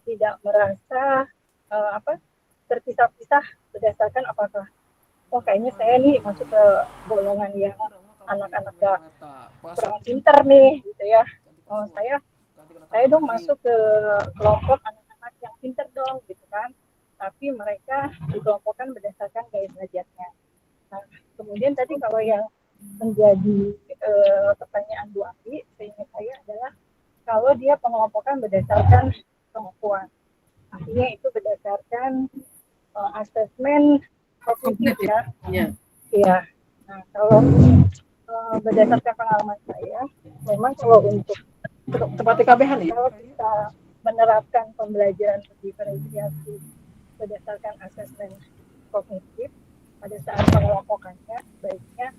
tidak merasa terpisah-pisah berdasarkan apakah kayaknya saya nih masuk ke golongan yang anak-anak gak kurang pinter nih gitu ya. Saya dong masuk ke kelompok anak-anak yang pinter dong gitu kan. Tapi mereka dikelompokkan berdasarkan gaya belajarnya. Nah, kemudian tadi kalau yang menjadi pertanyaan Bu Abi, seingat saya adalah kalau dia pengelompokan berdasarkan kemampuan. Artinya itu berdasarkan asesmen kognitif ya. Iya. Nah, kalau berdasarkan pengalaman saya, memang kalau untuk tempat TKBH nih, kalau kita menerapkan pembelajaran diferensiasi berdasarkan asesmen kognitif pada saat pengelompokannya, baiknya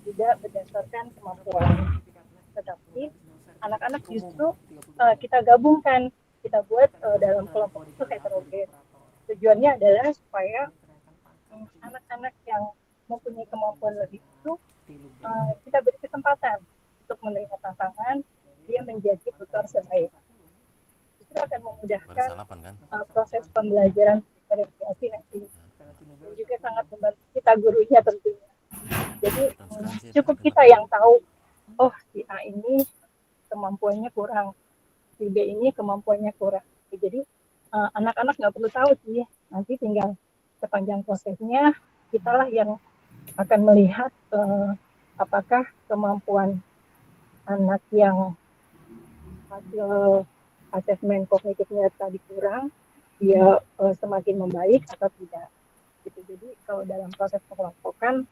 tidak berdasarkan kemampuan, tetapi anak-anak justru kita gabungkan, kita buat dalam kelompok itu heterogen. Tujuannya adalah supaya anak-anak yang mempunyai kemampuan lebih itu kita beri kesempatan untuk menerima tantangan, dia menjadi tutor terbaik. Itu akan memudahkan proses pembelajaran diferensiasi nanti. Dan juga sangat membantu kita gurunya tentunya. Jadi cukup kita yang tahu, oh si A ini kemampuannya kurang, si B ini kemampuannya kurang. Jadi anak-anak nggak perlu tahu sih, nanti tinggal sepanjang prosesnya kitalah yang akan melihat apakah kemampuan anak yang hasil asesmen kognitifnya tadi kurang, dia semakin membaik atau tidak. Gitu. Jadi kalau dalam proses pengelompokan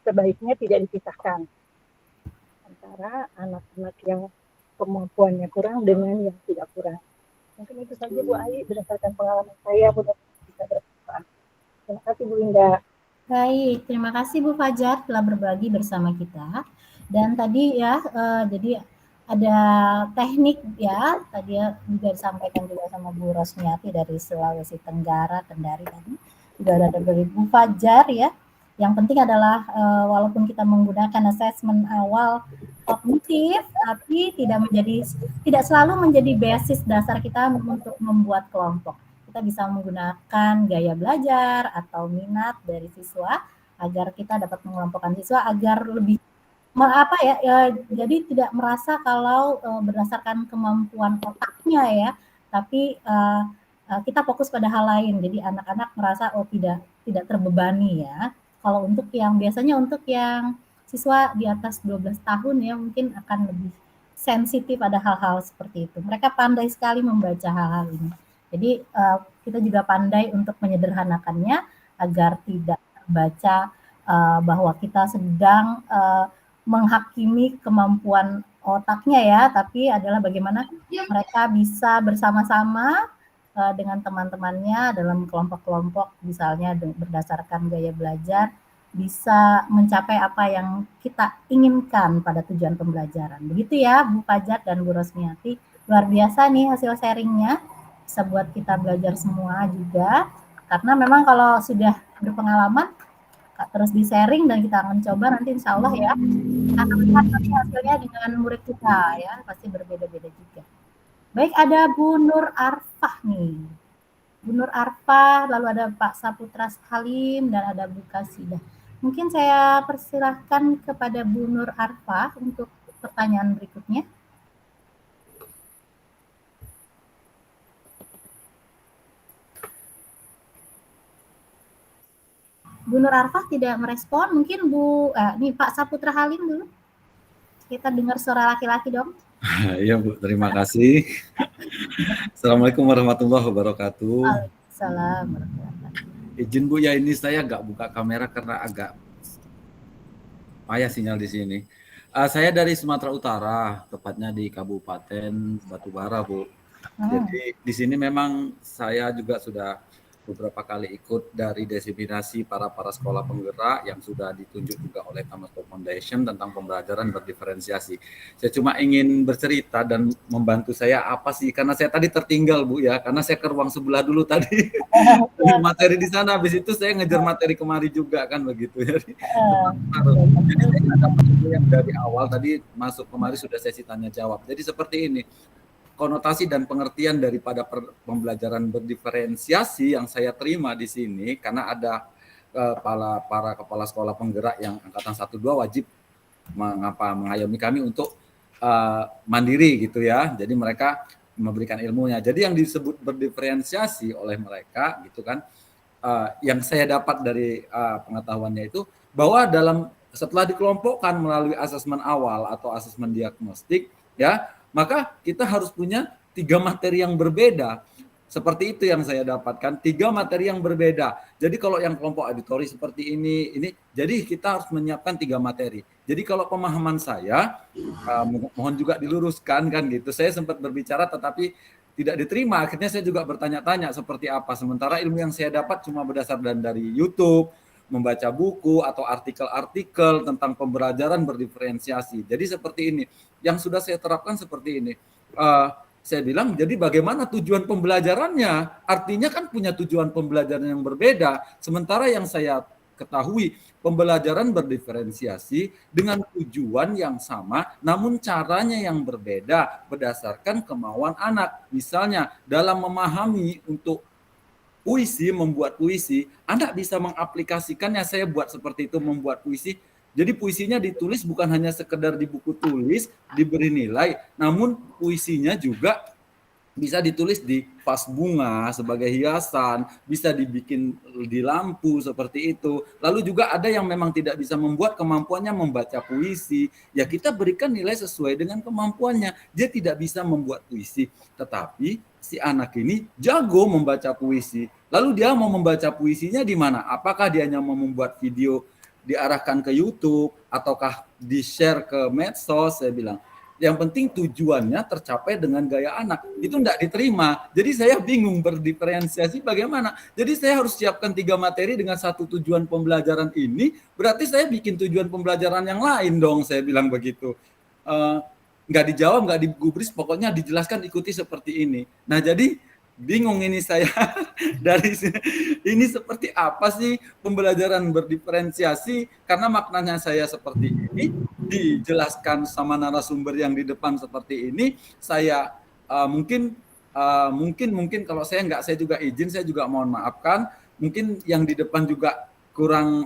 sebaiknya tidak dipisahkan antara anak-anak yang kemampuannya kurang dengan yang tidak kurang. Mungkin itu saja Bu Ai berdasarkan pengalaman saya, mudah-mudahan bisa bermanfaat. Terima kasih Bu Indah. Baik, terima kasih Bu Fajar telah berbagi bersama kita. Dan tadi ya, jadi ada teknik ya, tadi juga disampaikan juga sama Bu Rosmiati dari Sulawesi Tenggara, Kendari tadi. Juga ada dari Bu Fajar ya. Yang penting adalah walaupun kita menggunakan asesmen awal kognitif, tapi tidak selalu menjadi basis dasar kita untuk membuat kelompok. Kita bisa menggunakan gaya belajar atau minat dari siswa agar kita dapat mengelompokkan siswa agar lebih jadi tidak merasa kalau berdasarkan kemampuan otaknya ya, tapi kita fokus pada hal lain. Jadi anak-anak merasa tidak terbebani ya. Kalau untuk yang biasanya untuk yang siswa di atas 12 tahun ya mungkin akan lebih sensitif pada hal-hal seperti itu. Mereka pandai sekali membaca hal-hal ini. Jadi kita juga pandai untuk menyederhanakannya agar tidak terbaca bahwa kita sedang menghakimi kemampuan otaknya ya, tapi adalah bagaimana mereka bisa bersama-sama dengan teman-temannya dalam kelompok-kelompok, misalnya berdasarkan gaya belajar, bisa mencapai apa yang kita inginkan pada tujuan pembelajaran. Begitu ya Bu Fajar dan Bu Rosmiati. Luar biasa nih hasil sharingnya, bisa buat kita belajar semua juga. Karena memang kalau sudah berpengalaman, terus di-sharing dan kita akan coba nanti insya Allah ya, akan lihat nanti hasilnya dengan murid kita ya, pasti berbeda-beda juga. Baik, ada Bu Nur Arfah nih. Bu Nur Arfah, lalu ada Pak Saputra Halim, dan ada Bu Kasidah. Mungkin saya persilahkan kepada Bu Nur Arfah untuk pertanyaan berikutnya. Bu Nur Arfah tidak merespon, mungkin nih Pak Saputra Halim dulu. Kita dengar suara laki-laki dong. Iya Bu, terima kasih. Assalamualaikum warahmatullahi wabarakatuh. Waalaikumsalam warahmatullahi wabarakatuh. Izin Bu ya, ini saya nggak buka kamera karena agak payah sinyal di sini. Saya dari Sumatera Utara, tepatnya di Kabupaten Batubara Bu. Jadi di sini memang saya juga sudah beberapa kali ikut dari diseminasi para sekolah penggerak yang sudah ditunjuk juga oleh Tamasco Foundation tentang pembelajaran berdiferensiasi. Saya cuma ingin bercerita dan membantu saya apa sih, karena saya tadi tertinggal Bu ya, karena saya ke ruang sebelah dulu tadi. Materi di sana, habis itu saya ngejar materi kemari juga kan begitu. Jadi saya dapat yang dari awal tadi masuk kemari sudah sesi tanya jawab. Jadi seperti ini. Konotasi dan pengertian daripada pembelajaran berdiferensiasi yang saya terima di sini, karena ada para kepala sekolah penggerak yang angkatan 1-2 wajib mengayomi kami untuk mandiri gitu ya. Jadi mereka memberikan ilmunya. Jadi yang disebut berdiferensiasi oleh mereka gitu kan, yang saya dapat dari pengetahuannya itu bahwa setelah dikelompokkan melalui asesmen awal atau asesmen diagnostik ya, maka kita harus punya 3 materi yang berbeda. Seperti itu yang saya dapatkan, 3 materi yang berbeda. Jadi kalau yang kelompok auditori seperti ini, jadi kita harus menyiapkan 3 materi. Jadi kalau pemahaman saya, mohon juga diluruskan kan gitu. Saya sempat berbicara tetapi tidak diterima. Akhirnya saya juga bertanya-tanya seperti apa. Sementara ilmu yang saya dapat cuma berdasarkan dari YouTube, membaca buku atau artikel-artikel tentang pembelajaran berdiferensiasi. Jadi seperti ini. Yang sudah saya terapkan seperti ini. Saya bilang, jadi bagaimana tujuan pembelajarannya? Artinya kan punya tujuan pembelajaran yang berbeda. Sementara yang saya ketahui, pembelajaran berdiferensiasi dengan tujuan yang sama, namun caranya yang berbeda berdasarkan kemauan anak. Misalnya, dalam memahami untuk puisi, membuat puisi, anak bisa mengaplikasikannya. Saya buat seperti itu, membuat puisi Jadi puisinya ditulis bukan hanya sekedar di buku tulis, diberi nilai, namun puisinya juga bisa ditulis di vas bunga sebagai hiasan, bisa dibikin di lampu seperti itu. Lalu juga ada yang memang tidak bisa membuat, kemampuannya membaca puisi. Ya kita berikan nilai sesuai dengan kemampuannya. Dia tidak bisa membuat puisi, tetapi si anak ini jago membaca puisi. Lalu dia mau membaca puisinya di mana? Apakah dia hanya mau membuat video diarahkan ke YouTube ataukah di-share ke medsos? Saya bilang yang penting tujuannya tercapai dengan gaya anak. Itu tidak diterima. Jadi saya bingung berdiferensiasi bagaimana. Jadi saya harus siapkan 3 materi dengan satu tujuan pembelajaran ini. Berarti saya bikin tujuan pembelajaran yang lain dong. Saya bilang begitu. Nggak dijawab, nggak digubris. Pokoknya dijelaskan ikuti seperti ini. Nah jadi bingung ini saya dari sini. Ini seperti apa sih pembelajaran berdiferensiasi, karena maknanya saya seperti ini, dijelaskan sama narasumber yang di depan seperti ini, saya mungkin kalau saya juga izin, saya juga mohon maafkan, mungkin yang di depan juga kurang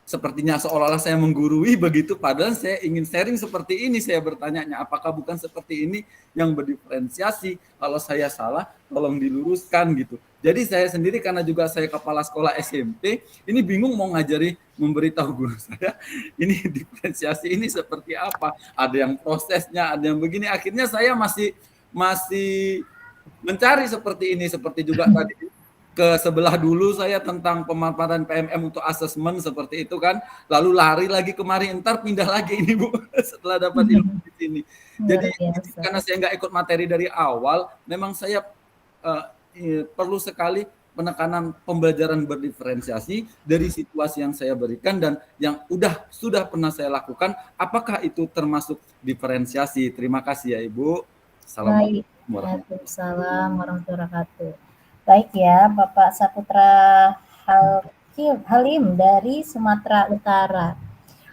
sepertinya seolah-olah saya menggurui begitu, padahal saya ingin sharing seperti ini. Saya bertanya, apakah bukan seperti ini yang berdiferensiasi? Kalau saya salah, tolong diluruskan gitu. Jadi saya sendiri karena juga saya kepala sekolah SMP, ini bingung mau memberitahu guru saya, ini diferensiasi ini seperti apa? Ada yang prosesnya, ada yang begini. Akhirnya saya masih mencari seperti ini, seperti juga tadi ke sebelah dulu saya tentang pemaparan PMM untuk asesmen seperti itu kan, lalu lari lagi kemari, entar pindah lagi ini Bu setelah dapat ilmu di sini. Jadi karena saya nggak ikut materi dari awal, memang saya perlu sekali penekanan pembelajaran berdiferensiasi dari situasi yang saya berikan dan yang sudah pernah saya lakukan. Apakah itu termasuk diferensiasi? Terima kasih ya Ibu. Assalamualaikum warahmatullahi wabarakatuh. Baik ya, Bapak Saputra Halim dari Sumatera Utara.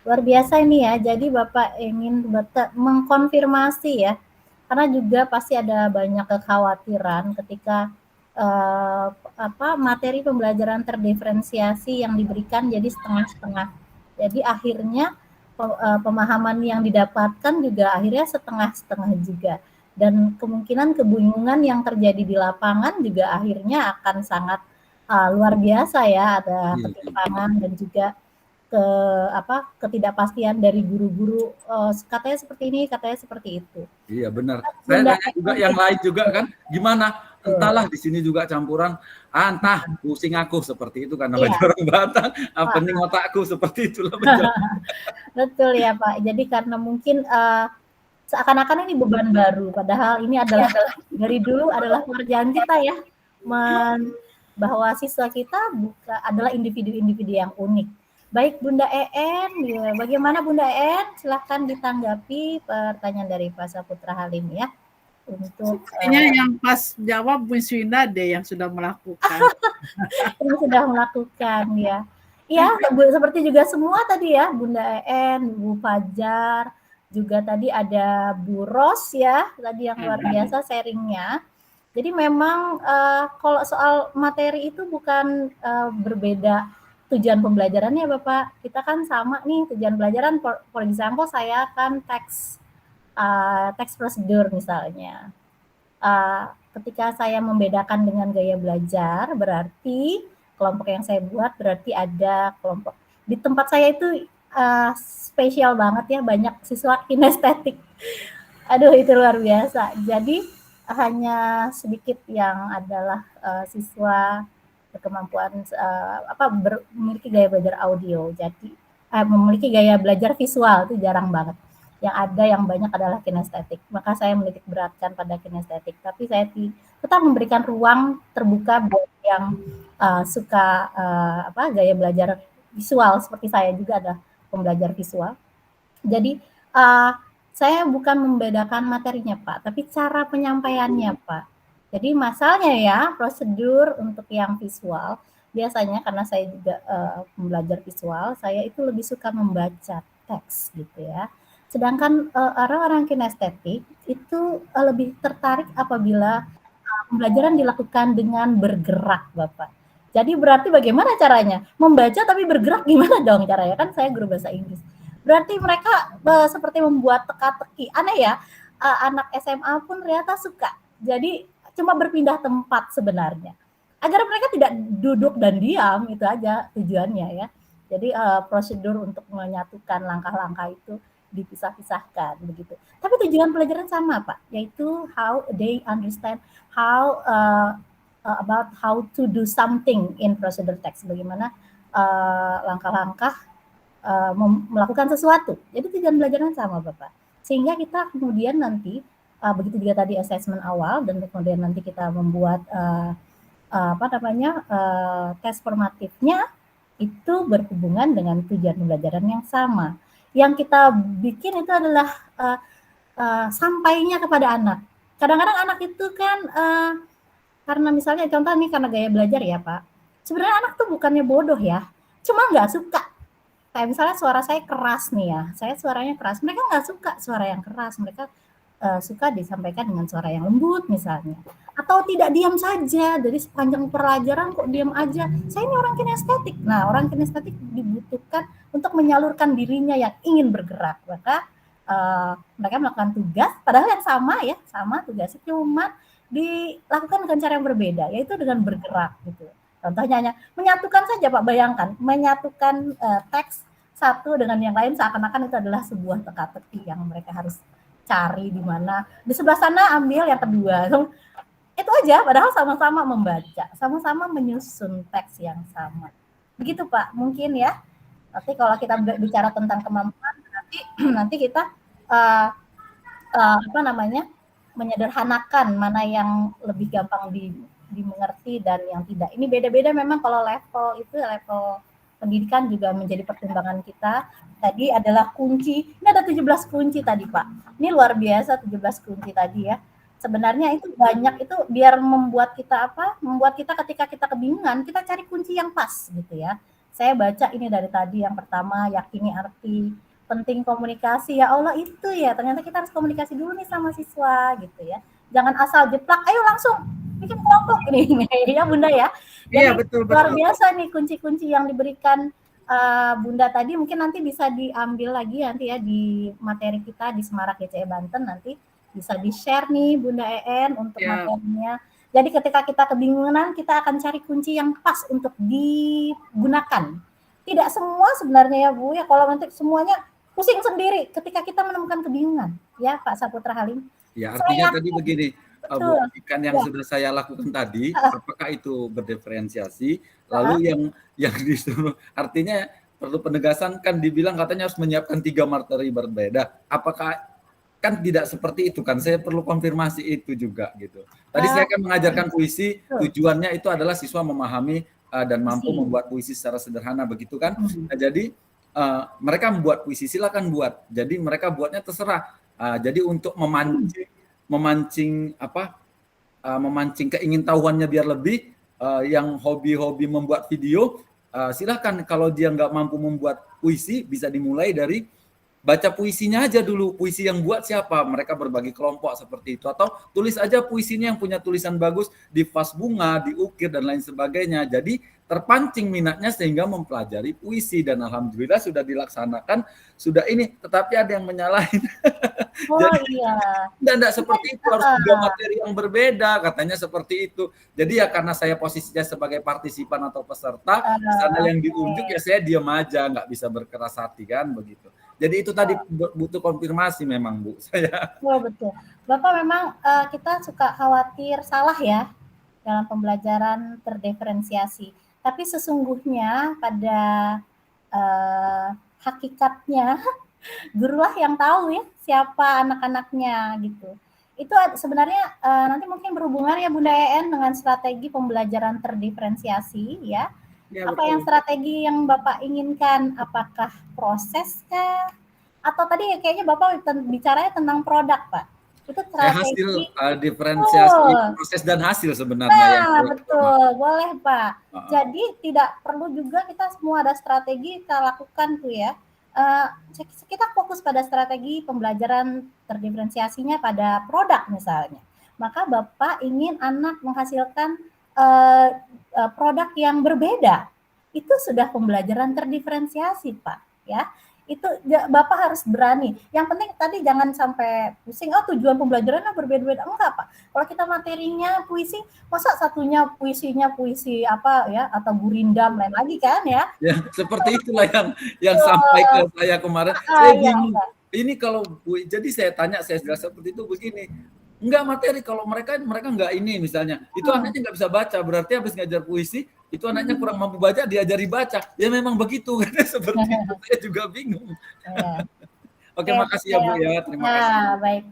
Luar biasa ini ya, jadi Bapak ingin mengkonfirmasi ya, karena juga pasti ada banyak kekhawatiran ketika materi pembelajaran terdiferensiasi yang diberikan jadi setengah-setengah. Jadi akhirnya pemahaman yang didapatkan juga akhirnya setengah-setengah juga. Dan kemungkinan kebingungan yang terjadi di lapangan juga akhirnya akan sangat luar biasa ya, ada ketimpangan dan juga ketidakpastian dari guru-guru, katanya seperti ini, katanya seperti itu. Iya benar. Saya tanya juga yang lain juga kan, gimana? Entahlah di sini juga campuran, entah pusing aku seperti itu karena baju orang Batak, pening otakku seperti itulah. Betul ya Pak. Jadi karena mungkin seakan-akan ini beban baru, padahal ini adalah dari dulu adalah pekerjaan kita ya, bahwa siswa kita adalah individu-individu yang unik. Baik Bunda EN, ya, bagaimana Bunda EN? Silahkan ditanggapi pertanyaan dari Pak Saputra Halim ya. Untuk yang pas jawab Bu Swinda deh yang sudah melakukan. Yang sudah melakukan ya. Iya, seperti juga semua tadi ya, Bunda EN, Bu Fajar, juga tadi ada Bu Ros ya, tadi yang luar biasa sharingnya. Jadi memang kalau soal materi itu bukan berbeda tujuan pembelajarannya Bapak. Kita kan sama nih tujuan pelajaran, for example saya kan teks prosedur misalnya. Ketika saya membedakan dengan gaya belajar, berarti kelompok yang saya buat berarti ada kelompok. Di tempat saya itu spesial banget ya, banyak siswa kinestetik. Aduh itu luar biasa. Jadi hanya sedikit yang adalah siswa berkemampuan memiliki gaya belajar audio. Jadi memiliki gaya belajar visual itu jarang banget. Yang ada yang banyak adalah kinestetik. Maka saya menitik beratkan pada kinestetik. Tapi saya tetap memberikan ruang terbuka buat yang suka gaya belajar visual seperti saya juga ada pembelajar visual. Jadi saya bukan membedakan materinya Pak, tapi cara penyampaiannya Pak. Jadi masalahnya ya prosedur untuk yang visual, biasanya karena saya juga belajar visual, saya itu lebih suka membaca teks gitu ya. Sedangkan orang-orang kinestetik itu lebih tertarik apabila pembelajaran dilakukan dengan bergerak Bapak. Jadi berarti bagaimana caranya? Membaca tapi bergerak gimana dong caranya? Kan saya guru bahasa Inggris. Berarti mereka seperti membuat teka-teki. Aneh ya, anak SMA pun ternyata suka. Jadi cuma berpindah tempat sebenarnya. Agar mereka tidak duduk dan diam, itu aja tujuannya ya. Jadi prosedur untuk menyatukan langkah-langkah itu dipisah-pisahkan begitu. Tapi tujuan pelajaran sama Pak, yaitu how they understand how about how to do something in procedure text. Bagaimana langkah-langkah melakukan sesuatu. Jadi tujuan pelajaran sama Bapak. Sehingga kita kemudian nanti begitu juga tadi assessment awal dan kemudian nanti kita membuat tes formatifnya itu berhubungan dengan tujuan pembelajaran yang sama. Yang kita bikin itu adalah sampainya kepada anak. Kadang-kadang anak itu kan karena misalnya contoh nih karena gaya belajar ya Pak. Sebenarnya anak tuh bukannya bodoh ya, cuma nggak suka. Kayak misalnya suara saya keras nih ya, saya suaranya keras. Mereka nggak suka suara yang keras, mereka suka disampaikan dengan suara yang lembut misalnya. Atau tidak diam saja, dari sepanjang pelajaran kok diam aja. Saya ini orang kinestetik. Nah, orang kinestetik dibutuhkan untuk menyalurkan dirinya yang ingin bergerak. Maka mereka melakukan tugas, padahal yang sama ya, sama tugasnya, cuma dilakukan dengan cara yang berbeda, yaitu dengan bergerak gitu. Contohnya hanya menyatukan saja Pak, bayangkan, menyatukan teks satu dengan yang lain seakan-akan itu adalah sebuah teka-teki yang mereka harus cari di mana. Di sebelah sana ambil yang kedua. Itu aja, padahal sama-sama membaca, sama-sama menyusun teks yang sama. Begitu Pak, mungkin ya. Nanti kalau kita bicara tentang kemampuan, nanti kita menyederhanakan mana yang lebih gampang dimengerti dan yang tidak. Ini beda-beda memang kalau level pendidikan juga menjadi pertimbangan kita. Tadi adalah kunci, ini ada 17 kunci tadi Pak. Ini luar biasa 17 kunci tadi ya. Sebenarnya itu banyak, itu biar membuat kita ketika kita kebingungan, kita cari kunci yang pas gitu ya. Saya baca ini dari tadi yang pertama, yakini arti, penting komunikasi, ya Allah itu ya, ternyata kita harus komunikasi dulu nih sama siswa gitu ya. Jangan asal jeplak, ayo langsung bikin kelompok ini ya Bunda ya. Jadi iya, betul. Luar biasa nih kunci-kunci yang diberikan Bunda tadi, mungkin nanti bisa diambil lagi nanti ya di materi kita di Semarak GCE Banten, nanti bisa di-share nih Bunda En untuk materinya. Jadi ketika kita kebingungan, kita akan cari kunci yang pas untuk digunakan. Tidak semua sebenarnya ya Bu, ya kalau nanti semuanya pusing sendiri ketika kita menemukan kebingungan. Ya Pak Saputra Halim. Ya artinya tadi begini, Bu, ikan yang sudah saya lakukan tadi, apakah itu berdiferensiasi, lalu yang disuruh, artinya perlu penegasan, kan dibilang katanya harus menyiapkan 3 materi berbeda. Apakah kan tidak seperti itu kan, saya perlu konfirmasi itu juga gitu. Tadi saya kan mengajarkan puisi, tujuannya itu adalah siswa memahami dan mampu membuat puisi secara sederhana begitu kan. Nah, jadi mereka membuat puisi silakan buat, jadi mereka buatnya terserah. Jadi untuk memancing keingintahuannya biar lebih, yang hobi-hobi membuat video, silakan. Kalau dia nggak mampu membuat puisi, bisa dimulai dari baca puisinya aja dulu, puisi yang buat siapa, mereka berbagi kelompok seperti itu, atau tulis aja puisinya yang punya tulisan bagus di vas bunga, diukir dan lain sebagainya. Jadi terpancing minatnya sehingga mempelajari puisi, dan alhamdulillah sudah dilaksanakan, sudah ini, tetapi ada yang menyalahin. Jadi, dan tidak seperti itu, harus 3 materi yang berbeda, katanya seperti itu. Jadi ya karena saya posisinya sebagai partisipan atau peserta, sana yang diunjuk ya saya diam aja, nggak bisa berkeras hati kan begitu. Jadi itu tadi butuh konfirmasi memang Bu saya. Betul. Bapak memang kita suka khawatir salah ya dalam pembelajaran terdiferensiasi. Tapi sesungguhnya pada hakikatnya gurulah yang tahu ya siapa anak-anaknya gitu. Itu sebenarnya nanti mungkin berhubungan ya Bunda En dengan strategi pembelajaran terdiferensiasi ya. Ya, apa betul. Yang strategi yang Bapak inginkan? Apakah proses kah? Atau tadi kayaknya Bapak bicaranya tentang produk, Pak? Itu strategi hasil diferensiasi proses dan hasil sebenarnya. Nah, betul. Boleh, Pak. Jadi tidak perlu juga kita semua ada strategi kita lakukan tuh ya. Kita fokus pada strategi pembelajaran terdiferensiasinya pada produk misalnya. Maka Bapak ingin anak menghasilkan produk yang berbeda. Itu sudah pembelajaran terdiferensiasi, Pak, ya. Itu Bapak harus berani. Yang penting tadi jangan sampai pusing, oh tujuan pembelajarannya berbeda-beda. Enggak, Pak. Kalau kita materinya puisi, masa satunya puisinya puisi apa ya, atau gurindam lain lagi kan ya. Ya, seperti itulah yang sampai ke saya kemarin. Saya bingung. Ini kalau jadi saya tanya, saya jelas seperti itu begini. Enggak materi, kalau mereka enggak ini misalnya. Itu anaknya enggak bisa baca, berarti habis ngajar puisi, itu anaknya kurang mampu baca, diajari baca. Ya memang begitu, seperti itu. Saya juga bingung. Oke, makasih ya Bu ya, terima kasih. Baik,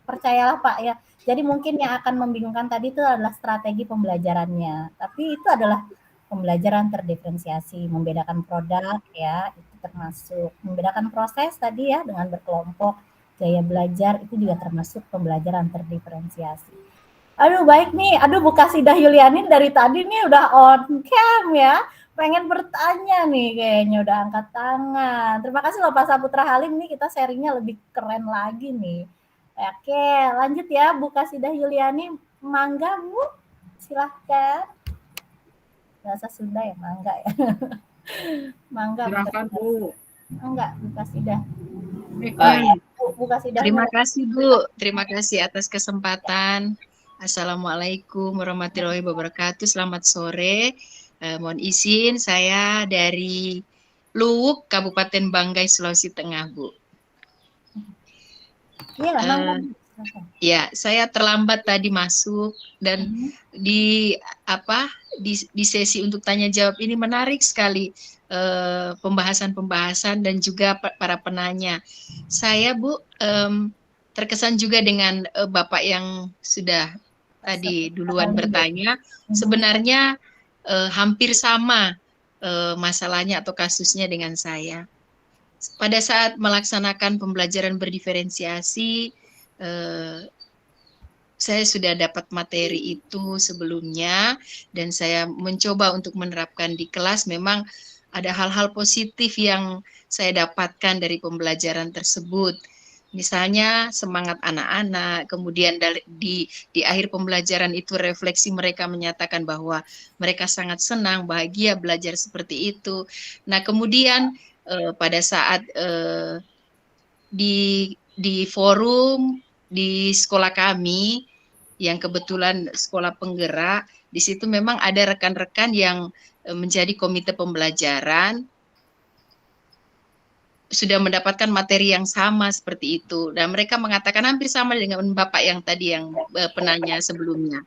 percayalah Pak ya. Jadi mungkin yang akan membingungkan tadi itu adalah strategi pembelajarannya. Tapi itu adalah pembelajaran terdiferensiasi, membedakan produk ya, itu termasuk membedakan proses tadi ya dengan berkelompok, gaya belajar itu juga termasuk pembelajaran terdiferensiasi. Aduh baik nih, Bu Kasidah Yulianin dari tadi nih udah on cam ya, pengen bertanya nih kayaknya udah angkat tangan. Terima kasih loh Pak Saputra Halim nih, kita sharingnya lebih keren lagi nih. Oke, lanjut ya Bu Kasidah Yuliani, mangga Bu, silahkan. Bahasa Sunda ya, mangga ya. Mangga. Silahkan Bu. Enggak, Bu Kasidah. Bu Kasidah. Terima kasih Bu, terima kasih atas kesempatan. Assalamualaikum warahmatullahi wabarakatuh. Selamat sore. Mohon izin, saya dari Luwuk, Kabupaten Banggai, Sulawesi Tengah, Bu. Ya, saya terlambat tadi masuk dan di sesi untuk tanya jawab ini menarik sekali pembahasan-pembahasan dan juga para penanya. Saya Bu terkesan juga dengan Bapak yang sudah tadi duluan bertanya. Sebenarnya hampir sama masalahnya atau kasusnya dengan saya. Pada saat melaksanakan pembelajaran berdiferensiasi, saya sudah dapat materi itu sebelumnya dan saya mencoba untuk menerapkan di kelas. Memang ada hal-hal positif yang saya dapatkan dari pembelajaran tersebut. Misalnya semangat anak-anak, kemudian di akhir pembelajaran itu refleksi mereka menyatakan bahwa mereka sangat senang, bahagia belajar seperti itu. Nah kemudian pada saat di forum di sekolah kami, yang kebetulan sekolah penggerak, di situ memang ada rekan-rekan yang menjadi komite pembelajaran, sudah mendapatkan materi yang sama seperti itu. Dan mereka mengatakan hampir sama dengan Bapak yang tadi yang penanya sebelumnya.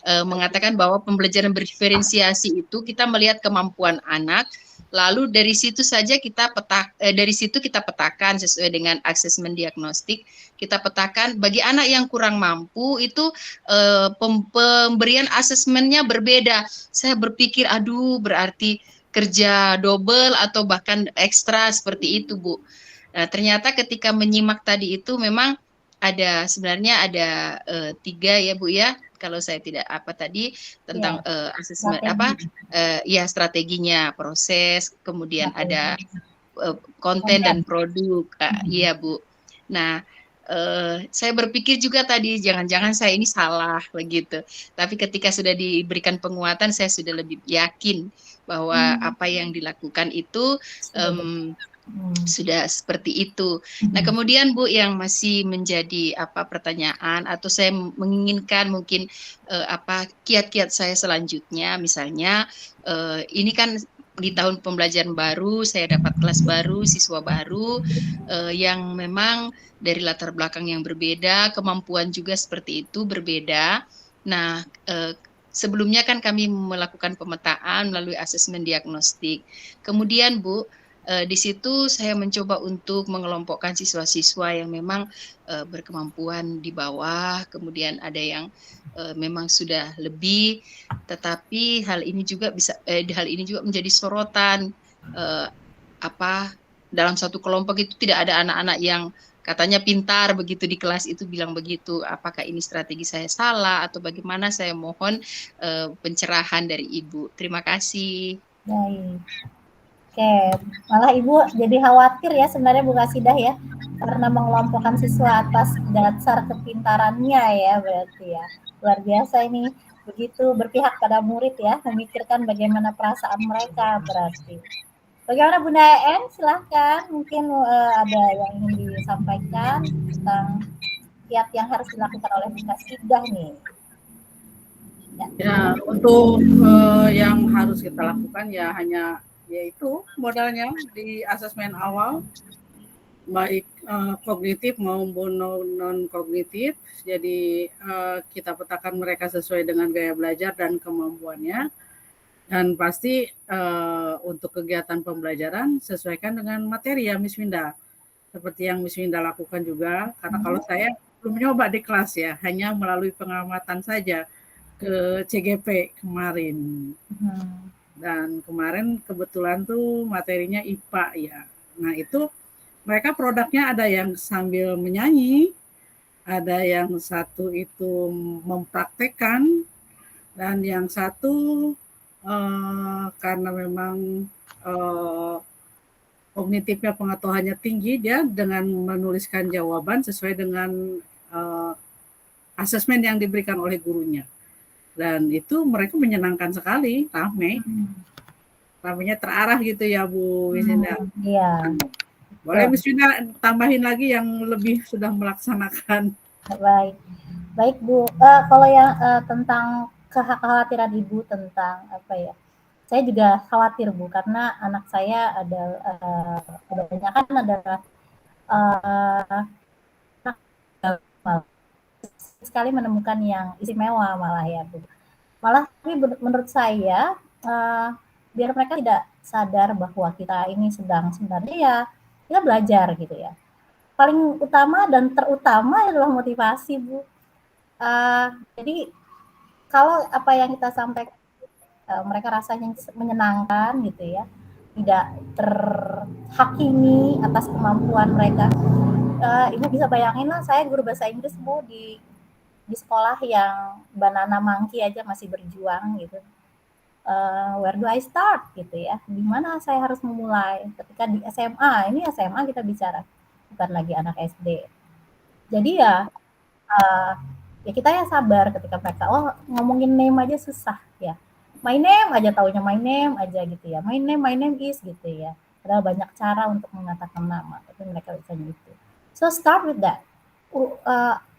Mengatakan bahwa pembelajaran berdiferensiasi itu kita melihat kemampuan anak, lalu dari situ saja kita petakan sesuai dengan asesmen diagnostik, kita petakan bagi anak yang kurang mampu itu pemberian asesmennya berbeda. Saya berpikir aduh berarti kerja double atau bahkan ekstra seperti itu Bu. Nah, ternyata ketika menyimak tadi itu memang sebenarnya ada 3 ya Bu ya. Kalau saya tidak tentang asesmen strateginya, proses, kemudian ada konten dan produk, iya Bu. Nah, saya berpikir juga tadi jangan-jangan saya ini salah begitu. Tapi ketika sudah diberikan penguatan, saya sudah lebih yakin bahwa apa yang dilakukan itu sudah seperti itu. Nah, kemudian Bu yang masih menjadi pertanyaan atau saya menginginkan mungkin kiat-kiat saya selanjutnya, misalnya ini kan di tahun pembelajaran baru, saya dapat kelas baru, siswa baru yang memang dari latar belakang yang berbeda, kemampuan juga seperti itu berbeda. Nah, sebelumnya kan kami melakukan pemetaan melalui asesmen diagnostik. Kemudian Bu, di situ saya mencoba untuk mengelompokkan siswa-siswa yang memang berkemampuan di bawah, kemudian ada yang memang sudah lebih, tetapi hal ini juga menjadi sorotan dalam satu kelompok itu tidak ada anak-anak yang katanya pintar begitu di kelas itu bilang begitu. Apakah ini strategi saya salah atau bagaimana? Saya mohon pencerahan dari Ibu. Terima kasih. Baik. Oke, malah Ibu jadi khawatir ya sebenarnya Bu Kasidah ya, karena mengelompokkan siswa atas dasar kepintarannya ya berarti ya. Luar biasa ini. begitu berpihak pada murid ya, memikirkan bagaimana perasaan mereka berarti. Bagaimana Bunda En? Silahkan, mungkin ada yang ingin disampaikan tentang kiat yang harus dilakukan oleh Bunda Sidah nih. Ya, untuk yang harus kita lakukan ya hanya yaitu modalnya di asesmen awal, baik kognitif maupun non kognitif. Jadi kita petakan mereka sesuai dengan gaya belajar dan kemampuannya. Dan pasti untuk kegiatan pembelajaran sesuaikan dengan materi ya Miss Winda. Seperti yang Miss Winda lakukan juga. Karena kalau saya belum nyoba di kelas ya, hanya melalui pengamatan saja ke CGP kemarin. Dan kemarin kebetulan tuh materinya IPA ya. Nah itu mereka produknya ada yang sambil menyanyi, ada yang satu itu mempraktekkan, dan yang satu karena memang kognitifnya pengetahuannya tinggi, dia dengan menuliskan jawaban sesuai dengan asesmen yang diberikan oleh gurunya. Dan itu mereka menyenangkan sekali, ramenya terarah gitu ya Bu Wisina. Iya. Boleh Miss Wina tambahin lagi yang lebih sudah melaksanakan. Baik Bu. Kalau yang tentang kekhawatiran Ibu tentang apa ya? Saya juga khawatir Bu, karena anak saya ada kebanyakan adalah sekali menemukan yang istimewa malah ya Bu. Malah tapi menurut saya biar mereka tidak sadar bahwa kita ini sedang sebenarnya ya kita belajar gitu ya. Paling utama dan terutama adalah motivasi Bu. Jadi kalau apa yang kita sampaikan mereka rasanya menyenangkan gitu ya, tidak terhakimi atas kemampuan mereka. Ibu bisa bayangin lah, saya guru bahasa Inggris Bu di sekolah yang banana monkey aja masih berjuang gitu. Where do I start gitu ya? Di mana saya harus memulai? Ketika di SMA, ini SMA kita bicara, bukan lagi anak SD. Jadi ya kita ya sabar ketika mereka ngomongin name aja susah ya. My name aja taunya my name aja gitu ya. My name is gitu ya. Padahal banyak cara untuk mengatakan nama, tapi mereka bisa gitu. So start with that.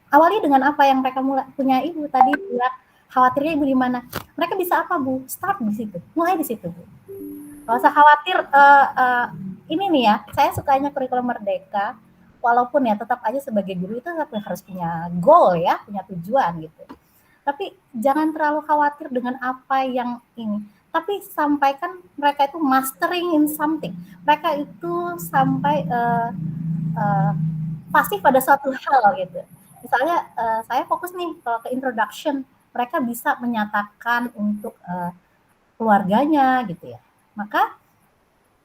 Awali dengan apa yang mereka punya. Ibu tadi bilang khawatirnya Ibu di mana? Mereka bisa apa Bu? Start di situ. Mulai di situ Bu. Gak usah khawatir. Ini nih ya, saya sukanya kurikulum merdeka. Walaupun ya tetap aja sebagai guru itu harus punya goal ya, punya tujuan gitu. Tapi jangan terlalu khawatir dengan apa yang ini. Tapi sampaikan mereka itu mastering in something. Mereka itu sampai pasif pada suatu hal gitu. Misalnya saya fokus nih kalau ke introduction, mereka bisa menyatakan untuk keluarganya gitu ya. Maka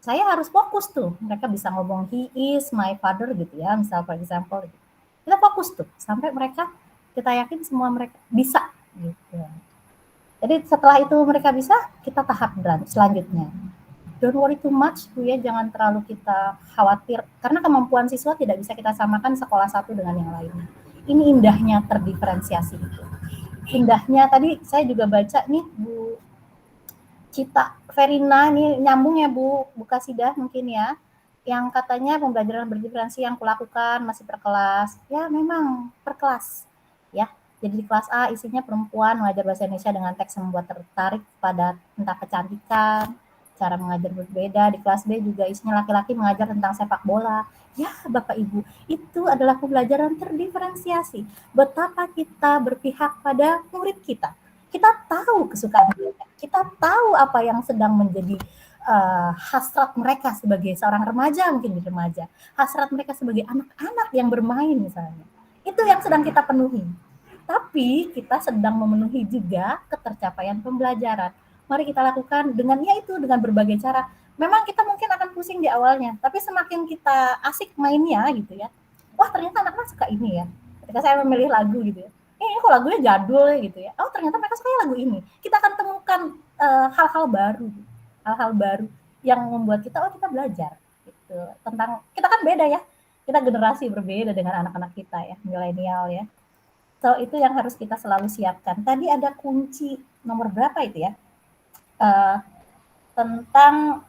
saya harus fokus tuh. Mereka bisa ngomong he is my father gitu ya, misal for example. Kita fokus tuh sampai mereka kita yakin semua mereka bisa gitu. Jadi setelah itu mereka bisa, kita tahap selanjutnya. Don't worry too much Bu ya, jangan terlalu kita khawatir karena kemampuan siswa tidak bisa kita samakan sekolah satu dengan yang lainnya. Ini indahnya terdiferensiasi itu. Indahnya tadi saya juga baca nih Bu Cita Verina, ini nyambung ya Bu Kasidah mungkin ya, yang katanya pembelajaran berdiferensi yang kulakukan masih per kelas. Ya memang per kelas ya. Jadi di kelas A isinya perempuan mengajar bahasa Indonesia dengan teks yang membuat tertarik pada tentang kecantikan, cara mengajar berbeda. Di kelas B juga isinya laki-laki mengajar tentang sepak bola. Ya Bapak Ibu, itu adalah pembelajaran terdiferensiasi. Betapa kita berpihak pada murid kita. Kita tahu kesukaan mereka, kita tahu apa yang sedang menjadi hasrat mereka sebagai seorang remaja, mungkin di remaja, hasrat mereka sebagai anak-anak yang bermain misalnya. Itu yang sedang kita penuhi. Tapi kita sedang memenuhi juga ketercapaian pembelajaran. Mari kita lakukan dengan berbagai cara. Memang kita mungkin akan pusing di awalnya, tapi semakin kita asik mainnya gitu ya. Wah ternyata anak-anak suka ini ya. Ketika saya memilih lagu gitu ya. Ini kok lagunya jadul gitu ya. Oh ternyata mereka suka lagu ini. Kita akan temukan hal-hal baru yang membuat kita kita belajar gitu. Tentang kita kan beda ya. Kita generasi berbeda dengan anak-anak kita ya, milenial ya. So itu yang harus kita selalu siapkan. Tadi ada kunci nomor berapa itu ya? Tentang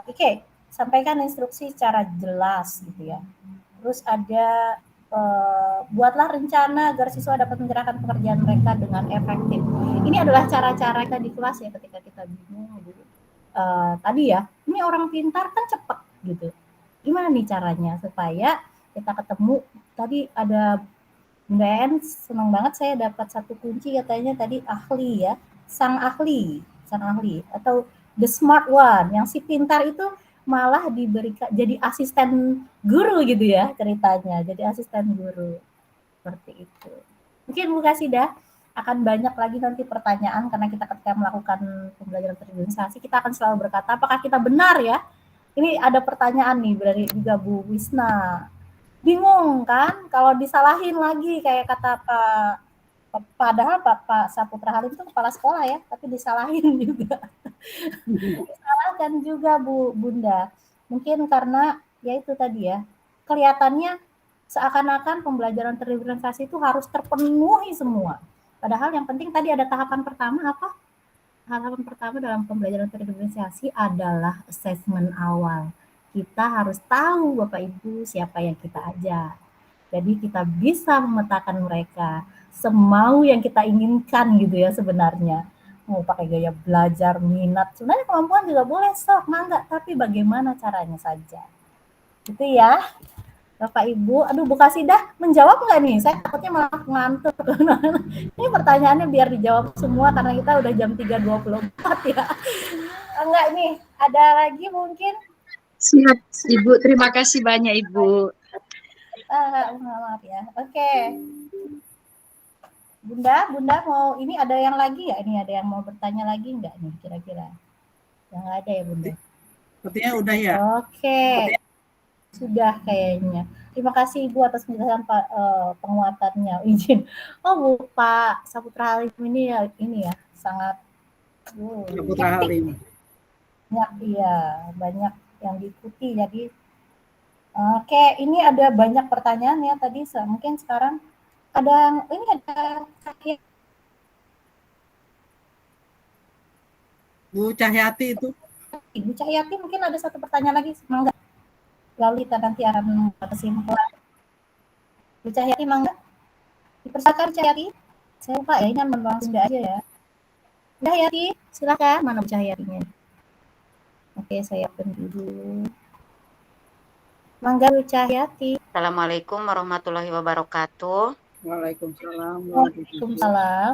oke, sampaikan instruksi secara jelas gitu ya. Terus ada buatlah rencana agar siswa dapat menyerahkan pekerjaan mereka dengan efektif. Ini adalah cara-cara kita di kelas ya ketika kita bingung gitu. Tadi ya, ini orang pintar kan cepet gitu. Gimana nih caranya supaya kita ketemu? Tadi ada Bunda En, senang banget saya dapat satu kunci katanya tadi ahli ya, sang ahli atau the smart one, yang si pintar itu malah diberikan jadi asisten guru gitu ya ceritanya, jadi asisten guru seperti itu. Mungkin Bu Kasidah akan banyak lagi nanti pertanyaan karena kita ketika melakukan pembelajaran terorganisasi kita akan selalu berkata apakah kita benar ya. Ini ada pertanyaan nih dari juga Bu Wisna. Bingung kan kalau disalahin lagi kayak kata padahal Pak Saputra Halim itu kepala sekolah ya, tapi disalahin juga. Disalahkan juga Bunda. Mungkin karena ya itu tadi ya, kelihatannya seakan-akan pembelajaran terorganisasi itu harus terpenuhi semua. Padahal yang penting tadi ada tahapan pertama apa? Tahapan pertama dalam pembelajaran terorganisasi adalah assessment awal. Kita harus tahu Bapak Ibu siapa yang kita ajak. Jadi kita bisa memetakan mereka semau yang kita inginkan gitu ya sebenarnya. Mau pakai gaya belajar, minat, sebenarnya kemampuan juga boleh sok, mangga, tapi bagaimana caranya saja. Gitu ya. Bapak Ibu, aduh Bu Kasidah menjawab nggak nih? Saya takutnya malah ngantuk. Ini pertanyaannya biar dijawab semua karena kita udah jam 3.24 ya. Enggak nih, ada lagi mungkin? Siap, Ibu. Terima kasih banyak, Ibu. Maaf ya. Oke. Bunda mau ini ada yang lagi ya? Ini ada yang mau bertanya lagi enggak nih kira-kira? Yang ada ya Bunda? Sepertinya udah ya. Oke. Sudah kayaknya. Terima kasih Ibu atas penjelasan penguatannya. Izin. Oh Bu Pak Saputra Halim ini ya sangat Saputra Halim. Banyak iya, banyak yang diikuti. Jadi oke, ini ada banyak pertanyaan ya tadi. Mungkin sekarang ada ini ada Bu Cahyati itu. Bu Cahyati mungkin ada satu pertanyaan lagi, mangga. Lalu kita nanti akan kesimpulan. Bu Cahyati mangga. Dipersilakan Cahyati. Saya lupa ya, ini memang sudah aja ya. Bu Cahyati, silakan. Mana Bu Cahyatinya? Oke, saya open dulu. Mangga Bu Cahyati. Assalamualaikum warahmatullahi wabarakatuh. Waalaikumsalam. Waalaikumsalam.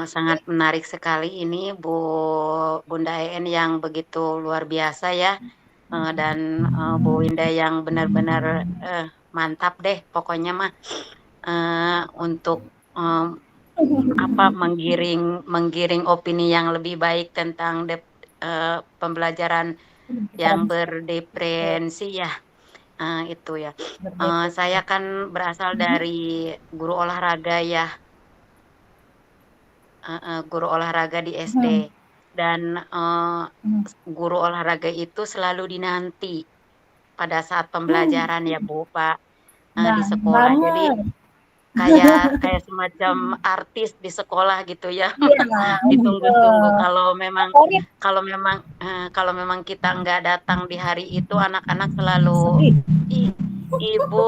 Sangat menarik sekali ini Bunda En yang begitu luar biasa ya. Dan Bu Winda yang benar-benar mantap deh pokoknya mah untuk menggiring opini yang lebih baik tentang pembelajaran yang berdiferensi ya. Itu ya. Saya kan berasal dari guru olahraga ya. Guru olahraga di SD. Dan guru olahraga itu selalu dinanti pada saat pembelajaran ya Bu Pak di sekolah. Jadi kayak semacam artis di sekolah gitu ya. Ditunggu-tunggu kalau memang kita nggak datang di hari itu, anak-anak selalu Ibu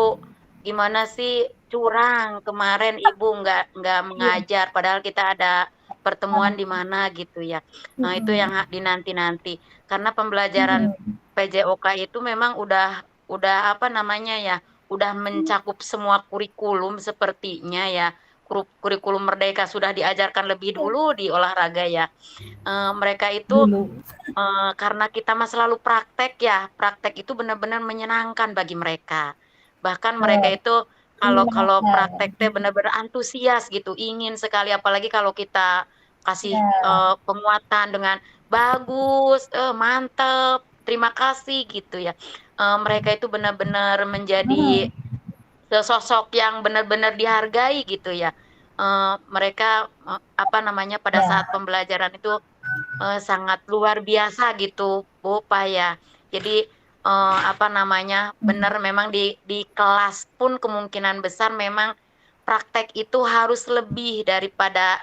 gimana sih curang kemarin Ibu nggak mengajar padahal kita ada pertemuan di mana gitu ya. Nah itu yang dinanti-nanti karena pembelajaran PJOK itu memang udah apa namanya ya, udah mencakup semua kurikulum sepertinya ya. Kurikulum Merdeka sudah diajarkan lebih dulu di olahraga ya. Mereka itu karena kita mah selalu praktek ya, praktek itu benar-benar menyenangkan bagi mereka. Bahkan mereka itu kalau praktek teh benar-benar antusias gitu, ingin sekali, apalagi kalau kita kasih penguatan dengan bagus, mantep, terima kasih gitu ya. Mereka itu benar-benar menjadi sosok yang benar-benar dihargai gitu ya. Mereka apa namanya pada saat pembelajaran itu sangat luar biasa gitu Bu Pak ya. Jadi apa namanya benar memang di kelas pun kemungkinan besar memang praktek itu harus lebih daripada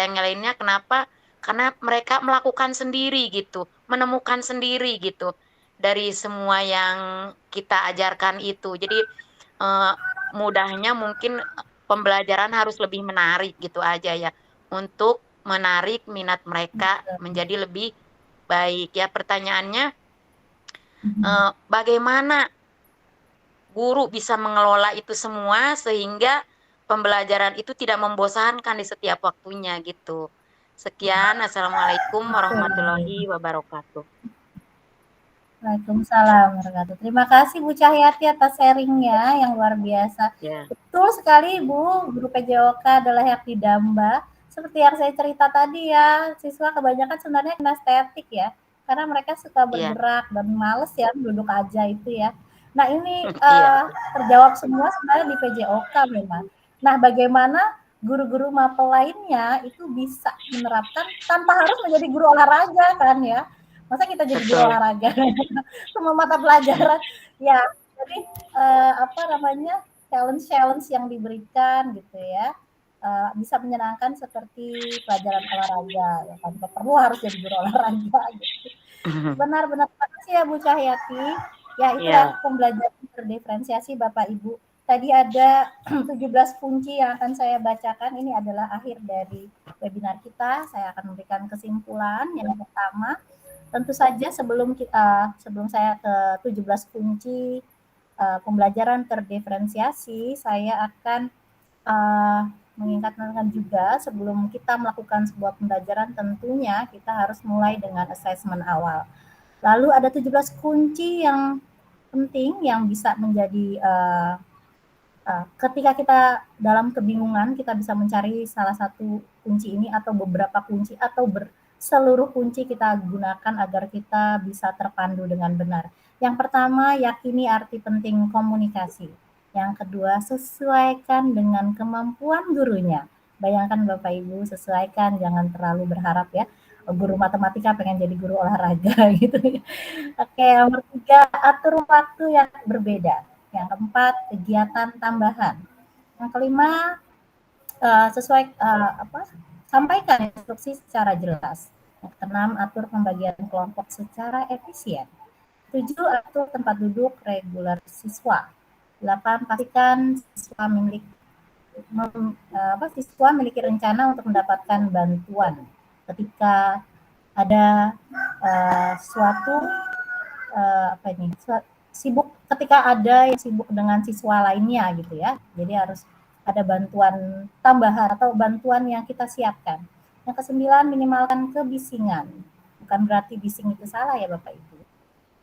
yang lainnya. Kenapa? Karena mereka melakukan sendiri gitu, menemukan sendiri gitu dari semua yang kita ajarkan itu. Jadi mudahnya mungkin pembelajaran harus lebih menarik gitu aja ya, untuk menarik minat mereka menjadi lebih baik ya. Pertanyaannya, bagaimana guru bisa mengelola itu semua sehingga pembelajaran itu tidak membosankan di setiap waktunya gitu. Sekian, Assalamualaikum warahmatullahi wabarakatuh. Waalaikumsalam warahmatullahi. Terima kasih Bu Cahyati atas sharingnya yang luar biasa. Ya. Betul sekali Bu, guru PJOK adalah yang didamba. Seperti yang saya cerita tadi ya, siswa kebanyakan sebenarnya kinestetik ya, karena mereka suka bergerak dan males ya duduk aja itu ya. Nah ini terjawab semua sebenarnya di PJOK memang. Nah bagaimana guru-guru mapel lainnya itu bisa menerapkan tanpa harus menjadi guru olahraga kan ya. Masa kita jadi guru olahraga semua mata pelajaran ya. Jadi challenge yang diberikan gitu ya, bisa menyenangkan seperti pelajaran olahraga ya, tanpa perlu harus jadi guru olahraga gitu. Benar-benar terima kasih ya Bu Cahyati. Ya itulah pembelajaran terdiferensiasi Bapak Ibu. Tadi ada 17 kunci yang akan saya bacakan. Ini adalah akhir dari webinar kita. Saya akan memberikan kesimpulan. Yang pertama, tentu saja sebelum saya ke 17 kunci pembelajaran terdiferensiasi, saya akan mengingatkan juga sebelum kita melakukan sebuah pembelajaran tentunya kita harus mulai dengan assessment awal. Lalu ada 17 kunci yang penting yang bisa menjadi ketika kita dalam kebingungan kita bisa mencari salah satu kunci ini atau beberapa kunci atau seluruh kunci kita gunakan agar kita bisa terpandu dengan benar. Yang pertama, yakini arti penting komunikasi. Yang kedua, sesuaikan dengan kemampuan gurunya. Bayangkan Bapak Ibu, sesuaikan, jangan terlalu berharap ya. Guru matematika pengen jadi guru olahraga gitu. Oke, yang ketiga, atur waktu yang berbeda. Yang keempat, kegiatan tambahan. Yang kelima, sampaikan instruksi secara jelas. Yang keenam, atur pembagian kelompok secara efisien. 7, atur tempat duduk reguler siswa. 8, pastikan siswa memiliki rencana untuk mendapatkan bantuan ketika ada ketika ada yang sibuk dengan siswa lainnya gitu ya. Jadi harus ada bantuan tambahan atau bantuan yang kita siapkan. Yang ke-9, minimalkan kebisingan. Bukan berarti bising itu salah ya Bapak Ibu.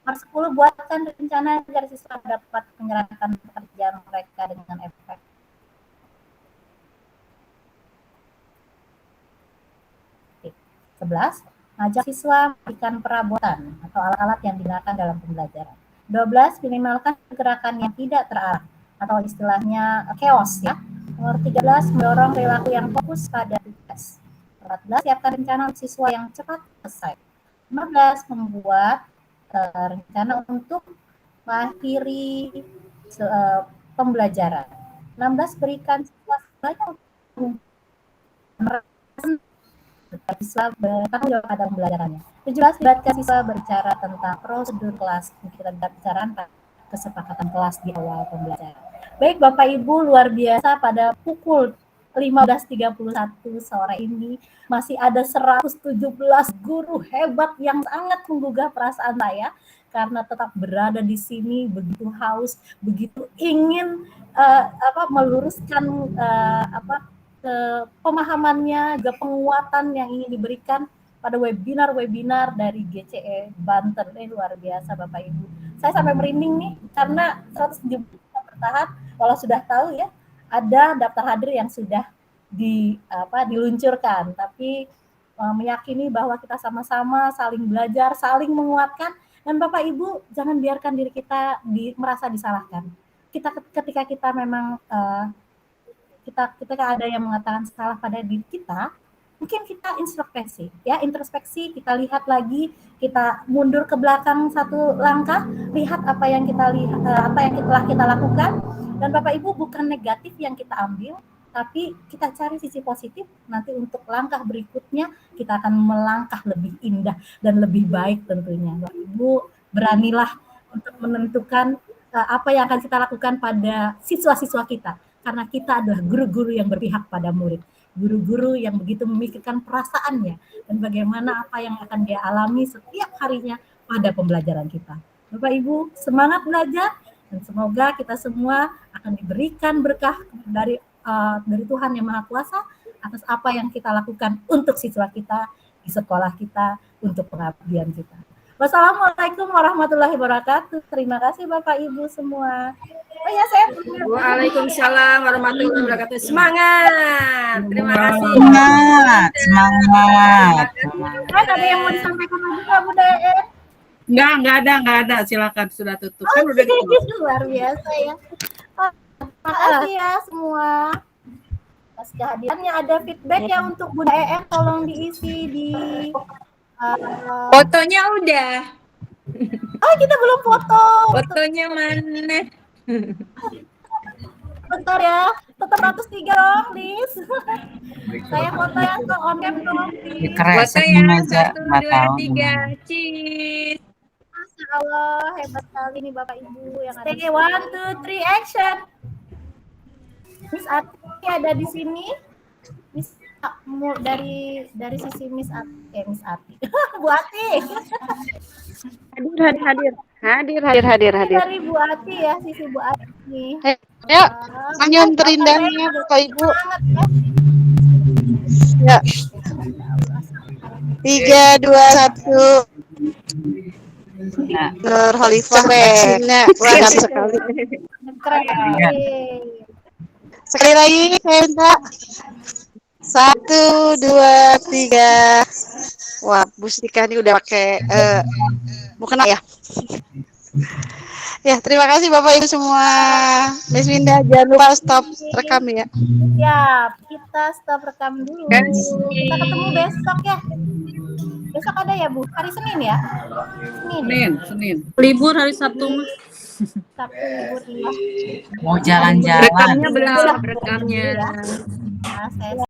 Nomor 10, buatkan rencana agar siswa dapat menyelesaikan pekerjaan mereka dengan efektif. 11, ajak siswa memberikan perabotan atau alat-alat yang digunakan dalam pembelajaran. 12, minimalkan gerakan yang tidak terarah atau istilahnya chaos ya. Nomor 13, mendorong perilaku yang fokus pada tugas. 14, siapkan rencana siswa yang cepat selesai. 15, membuat rencana untuk mengakhiri pembelajaran. 16, berikan siswa banyak siswa bertanggung jawab pada pembelajarannya. 17, libatkan siswa berbicara tentang prosedur kelas. Kita bicara tentang kesepakatan kelas di awal pembelajaran. Baik Bapak Ibu, luar biasa pada pukul 15.31 sore ini masih ada 117 guru hebat yang sangat menggugah perasaan saya karena tetap berada di sini begitu haus, begitu ingin meluruskan pemahamannya, juga penguatan yang ingin diberikan pada webinar-webinar dari GCE Banten. Ini luar biasa Bapak Ibu. Saya sampai merinding nih karena 170 bertahap, kalau sudah tahu ya, ada daftar hadir yang sudah diluncurkan, tapi meyakini bahwa kita sama-sama saling belajar, saling menguatkan, dan Bapak Ibu jangan biarkan diri kita merasa disalahkan. Ketika kita memang ketika ada yang mengatakan salah pada diri kita, mungkin kita introspeksi, kita lihat lagi, kita mundur ke belakang satu langkah, lihat apa yang telah kita lakukan, dan Bapak Ibu bukan negatif yang kita ambil, tapi kita cari sisi positif, nanti untuk langkah berikutnya kita akan melangkah lebih indah dan lebih baik tentunya. Bapak Ibu, beranilah untuk menentukan apa yang akan kita lakukan pada siswa-siswa kita, karena kita adalah guru-guru yang berpihak pada murid, guru-guru yang begitu memikirkan perasaannya dan bagaimana apa yang akan dia alami setiap harinya pada pembelajaran kita. Bapak Ibu, semangat belajar dan semoga kita semua akan diberikan berkah dari Tuhan Yang Maha Kuasa atas apa yang kita lakukan untuk siswa kita di sekolah kita, untuk pengabdian kita. Wassalamualaikum warahmatullahi wabarakatuh. Terima kasih Bapak Ibu semua. Oh ya, saya punya. Waalaikumsalam warahmatullahi wabarakatuh. Semangat. Terima kasih. Semangat. Kan ada yang mau disampaikan lagi Kak Bu Dae? Enggak ada. Silakan, sudah tutup. Kan udah ditutup. Luar biasa ya. Terima kasih ya semua. Atas kehadirannya, ada feedback ya untuk Bu Dae, tolong diisi di Fotonya udah. Oh, kita belum foto. Fotonya mana? Bentar ya, tetap 103 dong, please. Saya foto yang ke on cam dong, please. Foto ya, 1, 2, 3, cheese. Masya Allah, hebat sekali nih Bapak Ibu yang ada. Oke, 1, 2, 3, action. Miss Ati ada di sini. Miss dari sisi Miss Ati. Bu Ati. Hadir. Dari Bu Ati ya, sisi Bu Ati. Ayo, senyum terindahnya Bapak Ibu. Ya. 3, 2, 1. Nur Khalifah vaksinnya mantap sekali. Keren. Sekali lagi saya minta 1, 2, 3. Wah, Bu Stika ini udah pakai mau kena ya. Ya, terima kasih Bapak Ibu semua. Miss Winda, jangan lupa stop rekam ya. Siap, kita stop rekam dulu. Kita ketemu besok ya. Besok ada ya Bu? Hari Senin ya? Senin. Libur hari Sabtu Mas. Sabtu libur ya. Mau jalan-jalan. Rekamnya belum, rekamnya. Nah, saya